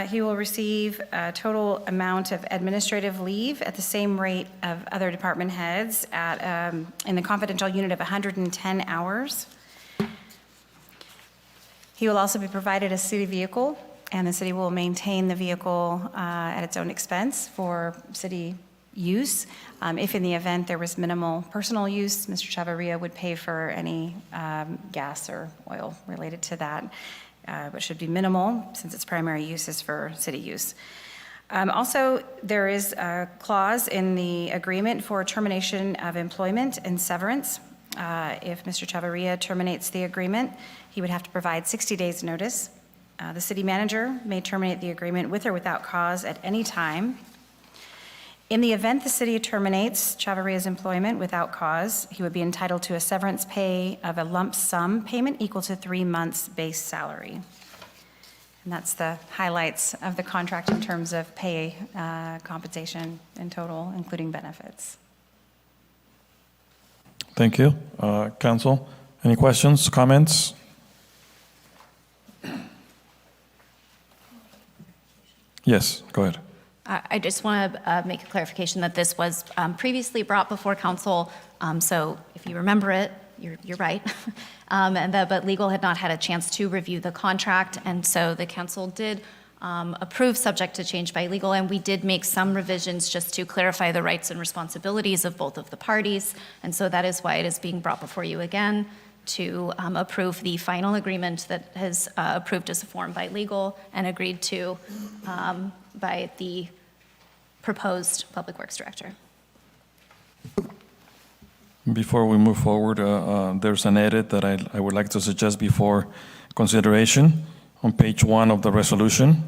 he will receive a total amount of administrative leave at the same rate of other department heads at, in the confidential unit of 110 hours. He will also be provided a city vehicle, and the city will maintain the vehicle at its own expense for city use. If in the event there was minimal personal use, Mr. Chavarria would pay for any gas or oil related to that, but should be minimal since its primary use is for city use. Also, there is a clause in the agreement for termination of employment and severance. If Mr. Chavarria terminates the agreement, he would have to provide 60 days' notice. The city manager may terminate the agreement with or without cause at any time. In the event the city terminates Chavarria's employment without cause, he would be entitled to a severance pay of a lump sum payment equal to 3 months' base salary. And that's the highlights of the contract in terms of pay, compensation in total, including benefits. Thank you. Council, any questions, comments? Yes, go ahead. I just want to make a clarification that this was previously brought before council, so if you remember it, you're right. But legal had not had a chance to review the contract, and so the council did approve subject to change by legal, and we did make some revisions just to clarify the rights and responsibilities of both of the parties, and so that is why it is being brought before you again to approve the final agreement that is approved as a form by legal and agreed to by the proposed Public Works Director. Before we move forward, there's an edit that I would like to suggest before consideration on page 1 of the resolution.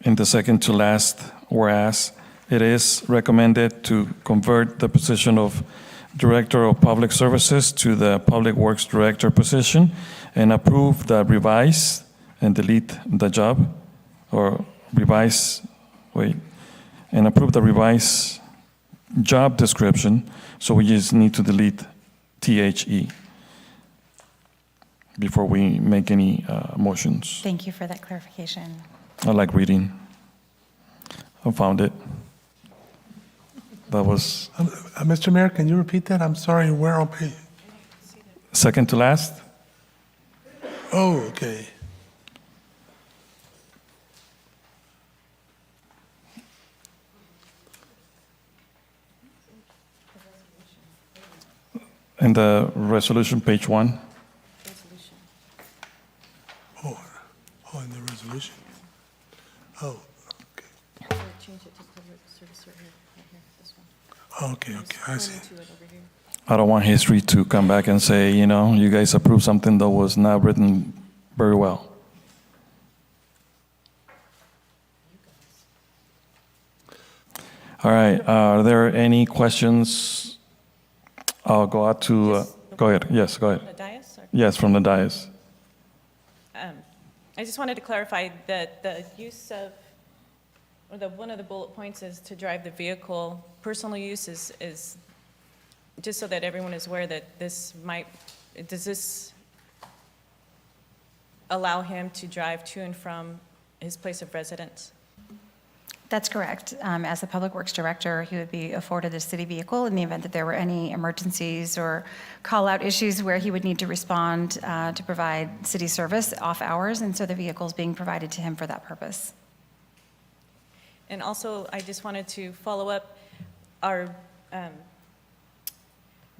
In the second to last, whereas it is recommended to convert the position of Director of Public Services to the Public Works Director position and approve the revise and delete the job, or revise, and approve the revise job description, so we just need to delete THE before we make any motions. Thank you for that clarification. I like reading. I found it. That was... Mr. Mayor, can you repeat that? I'm sorry, where on page? Second to last? Oh, okay. In the resolution, page 1. Oh, in the resolution. Oh, okay, I see. I don't want history to come back and say, you guys approved something that was not written very well. All right, are there any questions? I'll go out to, go ahead. Yes, go ahead. The dais? Yes, from the dais. I just wanted to clarify that the use of, or one of the bullet points is to drive the vehicle. Personal use is just so that everyone is aware that does this allow him to drive to and from his place of residence? That's correct. As the Public Works Director, he would be afforded a city vehicle in the event that there were any emergencies or call-out issues where he would need to respond to provide city service off hours, and so the vehicle is being provided to him for that purpose. And also, I just wanted to follow up our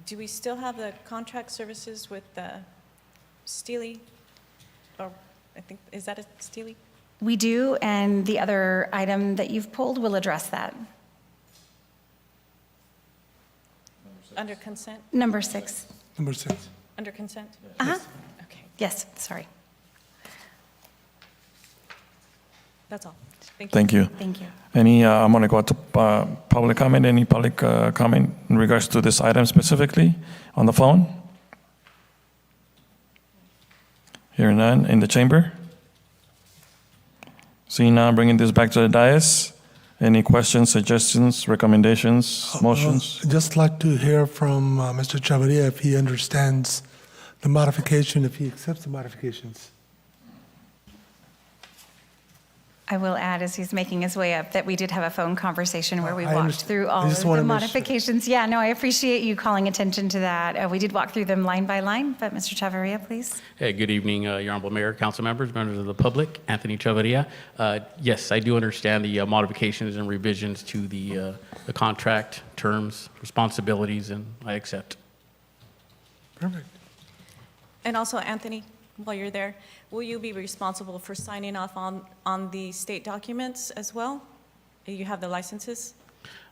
do we still have the contract services with the Steely? Or I think, is that a Steely? We do, and the other item that you've pulled will address that. Under consent? Number 6. Number 6. Under consent? Uh-huh. Okay, Yes, sorry. that's all. Thank you. Thank you. Thank you. Any, I'm going to go to public comment. Any public comment in regards to this item specifically on the phone? Hearing none. In the chamber? Seeing none, bringing this back to the dais. Any questions, suggestions, recommendations, motions? I'd just like to hear from Mr. Chavarria if he understands the modification, if he accepts the modifications. I will add, as he's making his way up, that we did have a phone conversation where we I walked understand. through I all just of wanna the make sure. modifications. Yeah, no, I appreciate you calling attention to that. We did walk through them line by line, but Mr. Chavarria, please. Hey, good evening, Your Honorable Mayor, council members, members of the public. Anthony Chavarria. Yes, I do understand the modifications and revisions to the contract terms, responsibilities, and I accept. Perfect. And also, Anthony, while you're there, will you be responsible for signing off on the state documents as well? You have the licenses?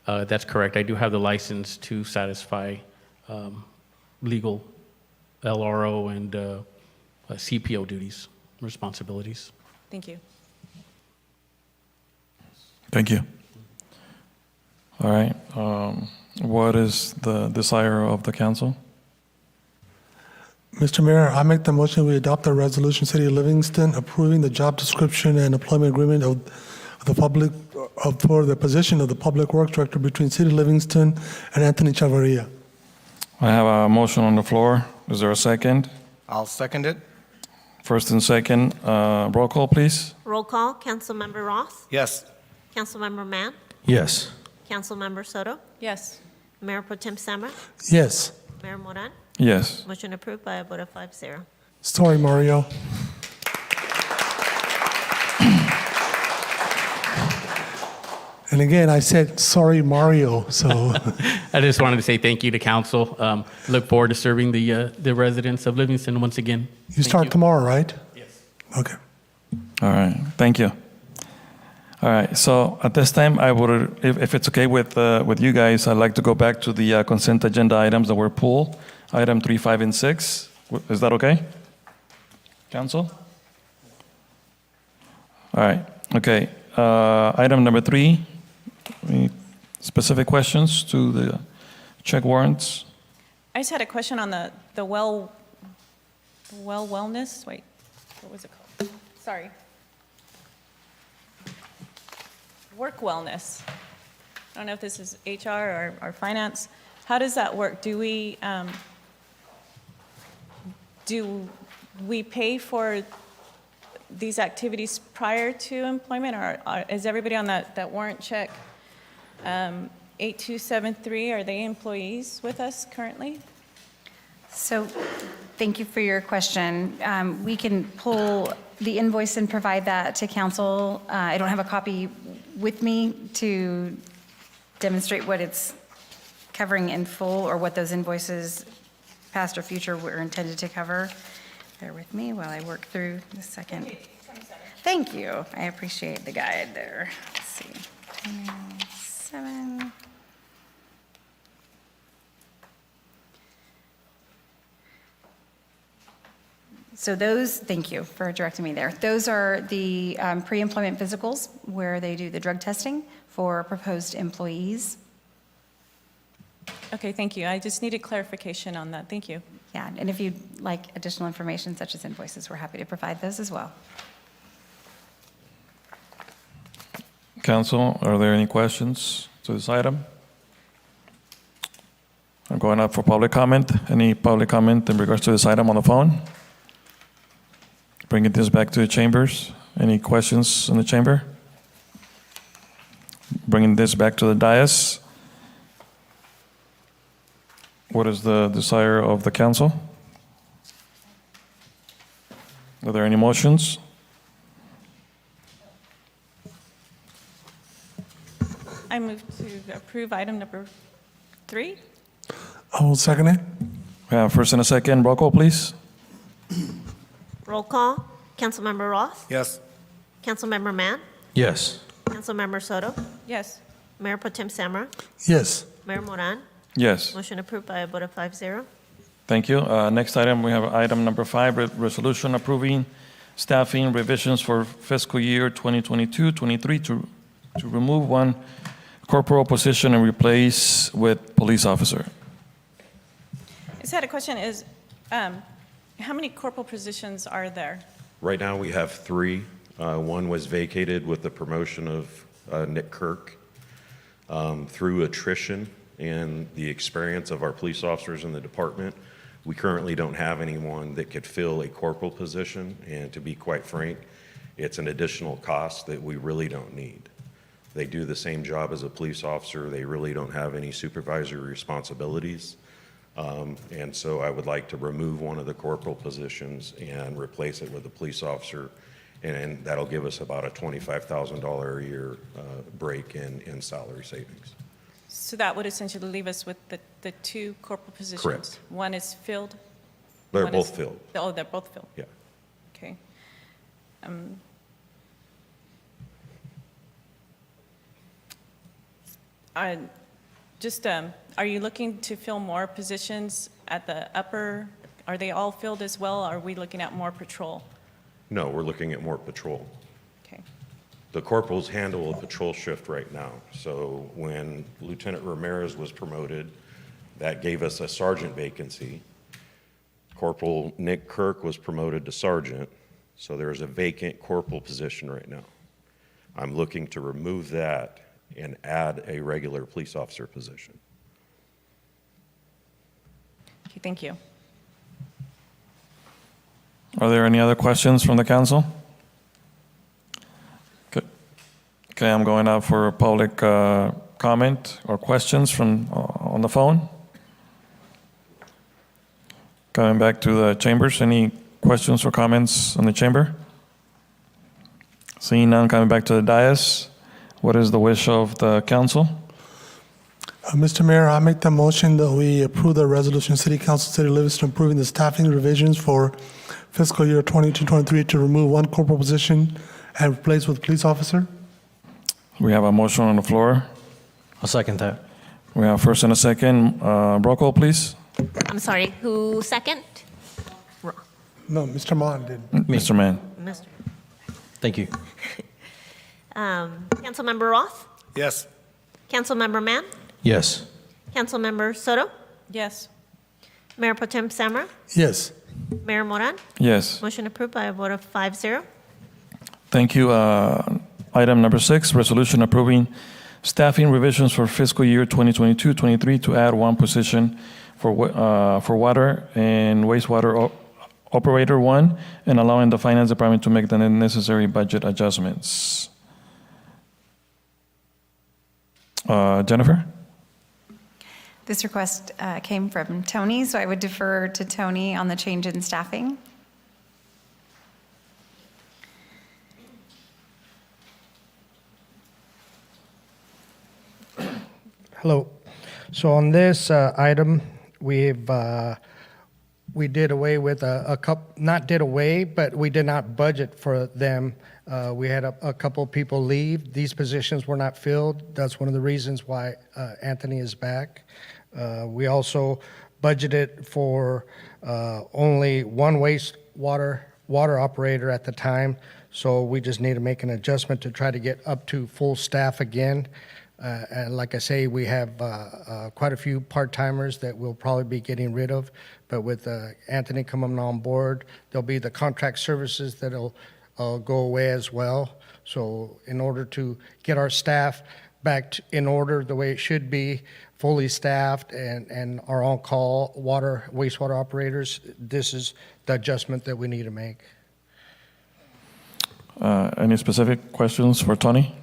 That's correct. I do have the license to satisfy legal LRO and CPO duties, responsibilities. Thank you. Thank you. All right. What is the desire of the council? Mr. Mayor, I make the motion we adopt the resolution, City of Livingston, approving the job description and employment agreement of the public, for the position of the Public Works Director between City of Livingston and Anthony Chavarria. I have a motion on the floor. Is there a second? I'll second it. First and second. Roll call, please. Roll call, Councilmember Roth, Yes. Councilmember Mann, Yes. Councilmember Soto, Yes. Mayor Pro Tem Samra, Yes. Mayor Moran. Yes. Motion approved by a vote of 5-0. Sorry, Mario. And again, I said, sorry, Mario, so. I just wanted to say thank you to council. Look forward to serving the residents of Livingston once again. You start tomorrow, right? Yes. Okay. All right. Thank you. All right. So at this time, I would, if it's okay with you guys, I'd like to go back to the consent agenda items that were pulled, item 3, 5, and 6. Is that okay? Council? All right. Okay. Item number 3. Any specific questions to the check warrants? I just had a question on the wellness. Wait, what was it called? Sorry. Work wellness. I don't know if this is HR or finance. How does that work? Do we pay for these activities prior to employment, or is everybody on that warrant check 8273, are they employees with us currently? So thank you for your question. We can pull the invoice and provide that to council. I don't have a copy with me to demonstrate what it's covering in full or what those invoices, past or future, were intended to cover. Bear with me while I work through the second. Thank you. I appreciate the guide there. Let's see. 27. So those, thank you for directing me there. Those are the pre-employment physicals where they do the drug testing for proposed employees. Okay, thank you. I just needed clarification on that. Thank you. Yeah, and if you'd like additional information such as invoices, we're happy to provide those as well. Council, are there any questions to this item? I'm going up for public comment. Any public comment in regards to this item on the phone? Bringing this back to the chambers. Any questions in the chamber? Bringing this back to the dais. What is the desire of the council? Are there any motions? I move to approve item number 3. I will second it. We have first and a second. Roll call, please. Roll call. Councilmember Roth? Yes. Councilmember Mann? Yes. Councilmember Soto? Yes. Mayor Pro Tem Samra? Yes. Mayor Moran? Yes. Motion approved by a vote of 5-0. Thank you. Next item, we have item number 5, resolution approving staffing revisions for fiscal year 2022-23 to remove one corporal position and replace with police officer. I just had a question is, how many corporal positions are there? Right now, we have 3. One was vacated with the promotion of Nick Kirk. Through attrition and the experience of our police officers in the department, we currently don't have anyone that could fill a corporal position, and to be quite frank, it's an additional cost that we really don't need. They do the same job as a police officer. They really don't have any supervisory responsibilities. And so I would like to remove one of the corporal positions and replace it with a police officer, and that'll give us about a $25,000 a year break in salary savings. So that would essentially leave us with the 2 corporal positions? Correct. One is filled? They're One both is- filled. Oh, they're both filled? Yeah. Okay. Are you looking to fill more positions at the upper? Are they all filled as well? Or are we looking at more patrol? No, we're looking at more patrol. Okay. The corporals handle a patrol shift right now. So when Lieutenant Ramirez was promoted, that gave us a sergeant vacancy. Corporal Nick Kirk was promoted to sergeant, so there's a vacant corporal position right now. I'm looking to remove that and add a regular police officer position. Okay, thank you. Are there any other questions from the council? Okay, I'm going out for public comment or questions from on the phone. Coming back to the chambers, any questions or comments on the chamber? Seeing none, coming back to the dais. What is the wish of the council? Mr. Mayor, I make the motion that we approve the resolution, City Council, City of Livingston, approving the staffing revisions for fiscal year 22-23 to remove one corporal position and replace with police officer. We have a motion on the floor. I'll second that. We have first and a second. Roll call, please. I'm sorry, who second? No, Mr. Mon did. Mr. Mann. Mr. Thank you. Councilmember Roth? Yes. Councilmember Mann? Yes. Councilmember Soto? Yes. Mayor Pro Tem Samra? Yes. Mayor Moran? Yes. Motion approved by a vote of 5-0. Thank you. Item number 6, resolution approving staffing revisions for fiscal year 2022-23 to add one position for water and wastewater operator 1 and allowing the finance department to make the necessary budget adjustments. Jennifer? This request came from Tony, so I would defer to Tony on the change in staffing. Hello. So on this item, we did away with a couple, not did away, but we did not budget for them. We had a couple people leave. These positions were not filled. That's one of the reasons why Anthony is back. We also budgeted for only one wastewater operator at the time, so we just need to make an adjustment to try to get up to full staff again. And like I say, we have quite a few part-timers that we'll probably be getting rid of, but with Anthony coming on board, there'll be the contract services that'll go away as well. So in order to get our staff back in order the way it should be, fully staffed and our on-call wastewater operators, this is the adjustment that we need to make. Any specific questions for Tony?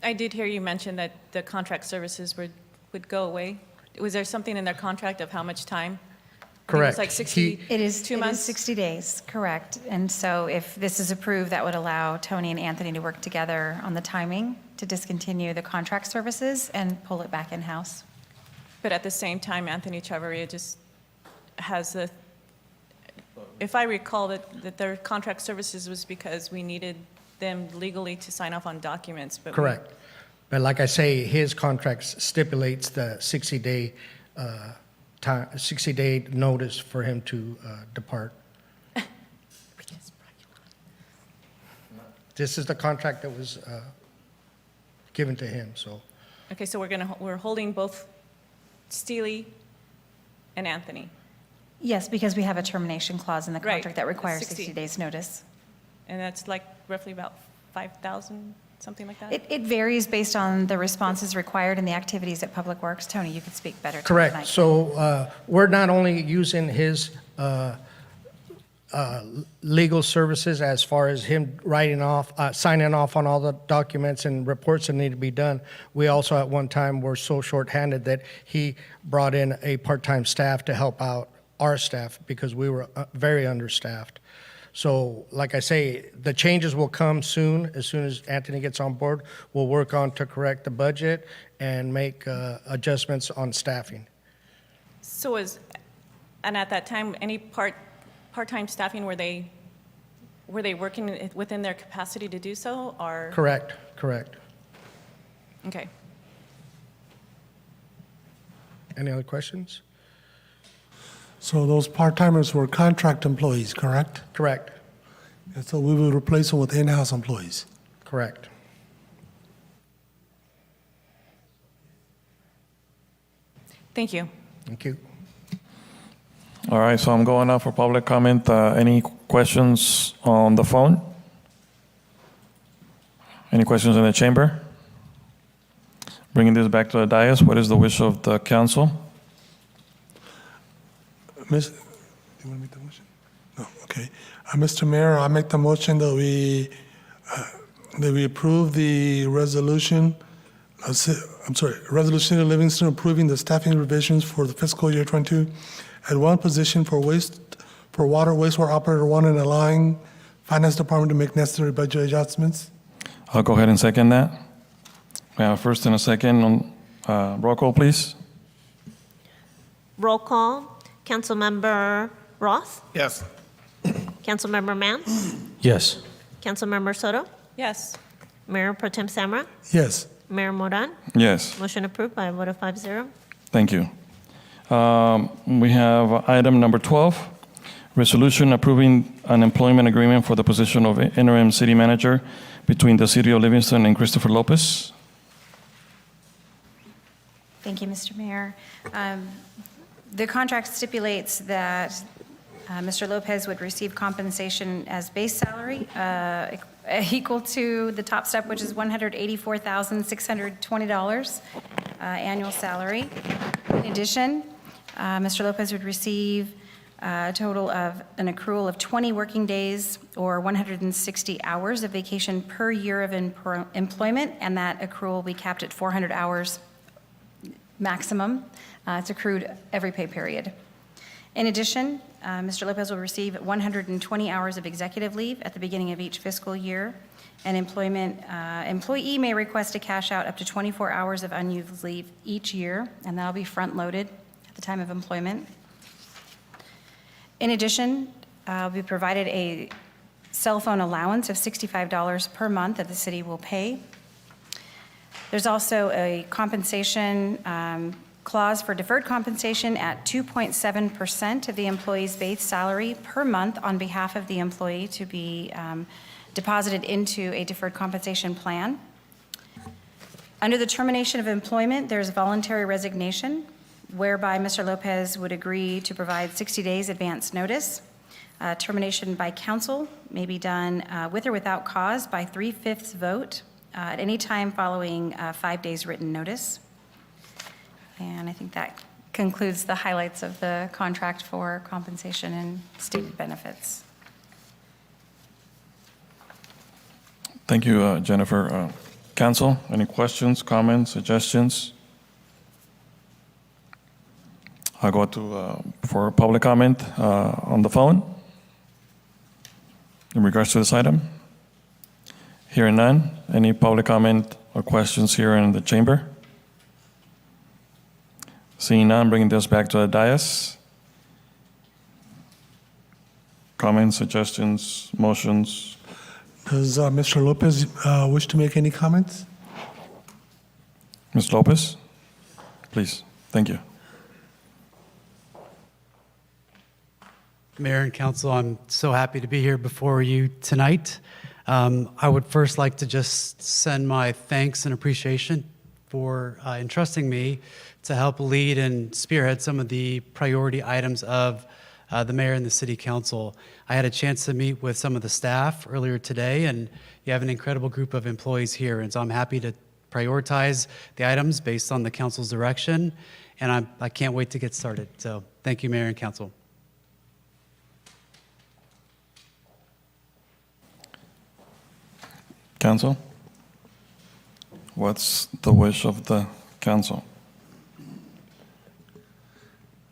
I did hear you mention that the contract services would go away. Was there something in their contract of how much time Correct. It's like 60, It is 2 months? 60 days, correct. And so if this is approved, that would allow Tony and Anthony to work together on the timing to discontinue the contract services and pull it back in-house. But at the same time, Anthony Chavarria just has the, if I recall, that their contract services was because we needed them legally to sign off on documents, but. Correct. But like I say, his contract stipulates the 60-day time, 60-day notice for him to depart. This is the contract that was given to him, so. Okay, so we're holding both Steely and Anthony. Yes, because we have a termination clause in the Right, contract that requires 60. 60 days' notice. And that's like roughly about 5,000, something like that? It varies based on the responses required and the activities at Public Works. Tony, you could speak better to that Correct. tonight. So we're not only using his legal services as far as him writing off, signing off on all the documents and reports that need to be done. We also at one time were so shorthanded that he brought in a part-time staff to help out our staff because we were very understaffed. So like I say, the changes will come soon. As soon as Anthony gets on board, we'll work on to correct the budget and make adjustments on staffing. So and at that time, any part-time staffing, were they working within their capacity to do so, or? Correct, correct. Okay. Any other questions? So those part-timers were contract employees, correct? Correct, And so we will replace them with in-house employees. correct. Thank you. Thank you. All right, so I'm going out for public comment. Any questions on the phone? Any questions in the chamber? Bringing this back to the dais, what is the wish of the council? Miss, do you want to make the motion? No, okay. Mr. Mayor, I make the motion that we approve the resolution, resolution of Livingston approving the staffing revisions for the fiscal year 22 at one position for water wastewater operator one and allowing finance department to make necessary budget adjustments. I'll go ahead and second that. We have a first and a second on roll call, please. Roll call. Councilmember Roth? Yes. Councilmember Mann? Yes. Councilmember Soto? Yes. Mayor Pro Tem Samra? Yes. Mayor Moran? Yes, Motion approved by a vote of 5-0. thank you. We have item number 12, resolution approving an employment agreement for the position of interim city manager between the city of Livingston and Christopher Lopez. Thank you, Mr. Mayor. The contract stipulates that Mr. Lopez would receive compensation as base salary equal to the top step, which is $184,620 annual salary. In addition, Mr. Lopez would receive a total of an accrual of 20 working days or 160 hours of vacation per year of employment, and that accrual will be capped at 400 hours maximum. It's accrued every pay period. In addition, Mr. Lopez will receive 120 hours of executive leave at the beginning of each fiscal year. An employee may request to cash out up to 24 hours of unused leave each year, and that'll be front-loaded at the time of employment. In addition, we provided a cell phone allowance of $65 per month that the city will pay. There's also a compensation clause for deferred compensation at 2.7% of the employee's base salary per month on behalf of the employee to be deposited into a deferred compensation plan. Under the termination of employment, there's voluntary resignation, whereby Mr. Lopez would agree to provide 60 days advance notice. Termination by council may be done with or without cause by 3/5 vote at any time following 5 days written notice. And I think that concludes the highlights of the contract for compensation and stated benefits. Thank you, Jennifer. Council, any questions, comments, suggestions? I'll go for public comment on the phone in regards to this item. Hearing none, any public comment or questions here in the chamber? Seeing none, bringing this back to the dais. Comments, suggestions, motions? Does Mr. Lopez wish to make any comments? Ms. Lopez, please. Thank you. Mayor and Council, I'm so happy to be here before you tonight. I would first like to just send my thanks and appreciation for entrusting me to help lead and spearhead some of the priority items of the mayor and the city council. I had a chance to meet with some of the staff earlier today, and you have an incredible group of employees here, and so I'm happy to prioritize the items based on the council's direction, and I can't wait to get started. So thank you, Mayor and Council. Council? What's the wish of the council?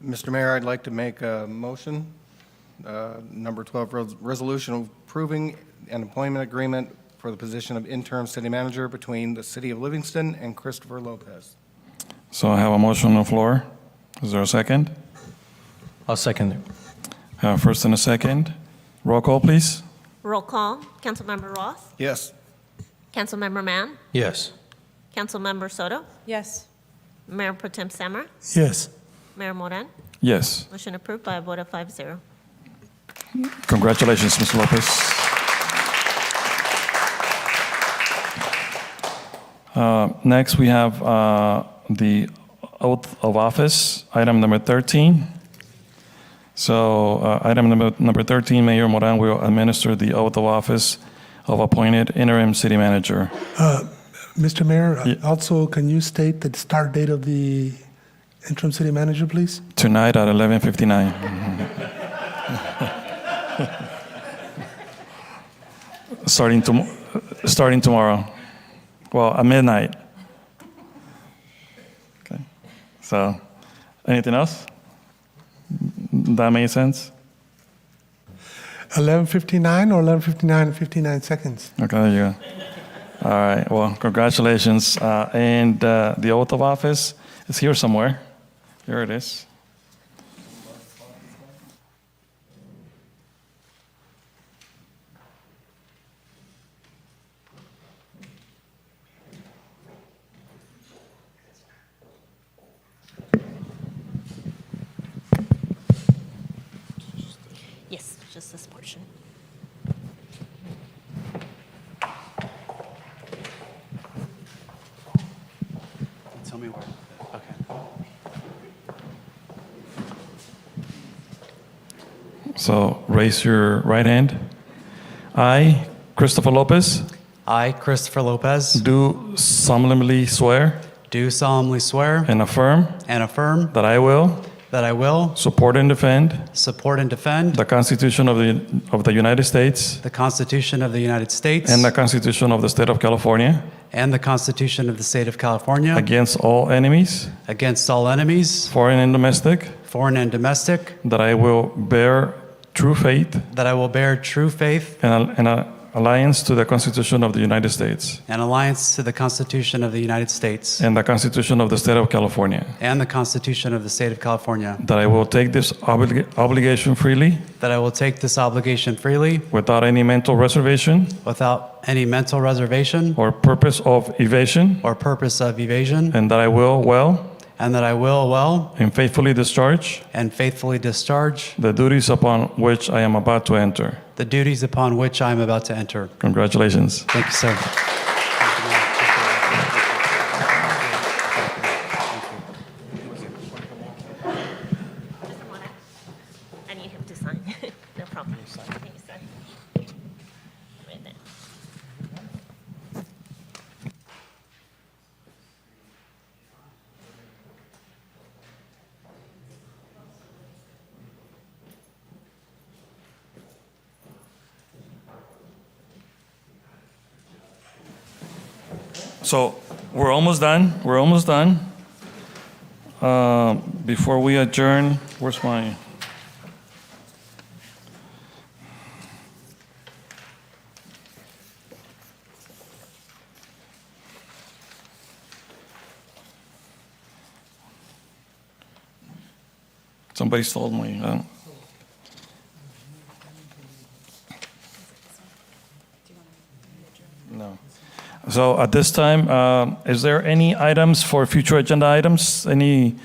Mr. Mayor, I'd like to make a motion, number 12, resolution approving an employment agreement for the position of interim city manager between the city of Livingston and Christopher Lopez. So I have a motion on the floor. Is there a second? I'll second it. First and a second. Roll call, please. Roll call. Councilmember Roth? Yes. Councilmember Mann? Yes. Councilmember Soto? Yes. Mayor Pro Tem Samra? Yes. Mayor Moran? Yes. Motion approved by a vote of 5-0. Congratulations, Mr. Lopez. Next, we have the oath of office, item number 13. So item number 13, Mayor Moran will administer the oath of office of appointed interim city manager. Mr. Mayor, also, can you state the start date of the interim city manager, please? Tonight at 11:59. Starting tomorrow. Well, at midnight. Okay. So, anything else? That made sense? 11:59 or 11:59 and 59 seconds? Okay, there you go. All right. Well, congratulations. And the oath of office is here somewhere. Here it is. Yes, just this portion. Tell me where. Okay. So raise your right hand. I, Christopher Lopez, I, Christopher Lopez, do solemnly swear do solemnly swear and affirm that I will support and defend the Constitution of the United States the Constitution of the United States and the Constitution of the State of California and the Constitution of the State of California against all enemies, foreign and domestic, that I will bear true faith and alliance to the Constitution of the United States and alliance to the Constitution of the United States and the Constitution of the State of California, and the Constitution of the State of California, that I will take this obligation freely without any mental reservation or purpose of evasion, and that I will well and faithfully discharge the duties upon which I am about to enter. Congratulations. Thank you, sir. Mr. Moran, I need him to sign. No problem. Thank you, sir. Right there. So we're almost done. Before we adjourn, where's my? Somebody stole my. No. So at this time, is there any items for future agenda items? Any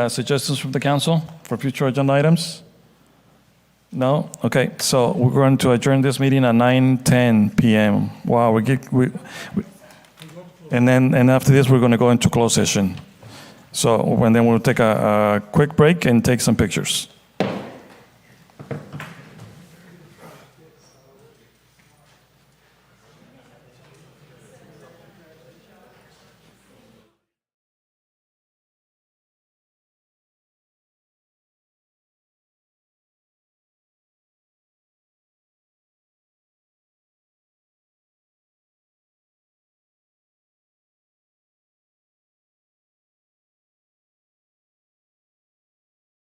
suggestions from the council for future agenda items? No? Okay, so we're going to adjourn this meeting at 9:10 p.m. Wow, and after this, we're going to go into closed session. So, and then we'll take a quick break and take some pictures.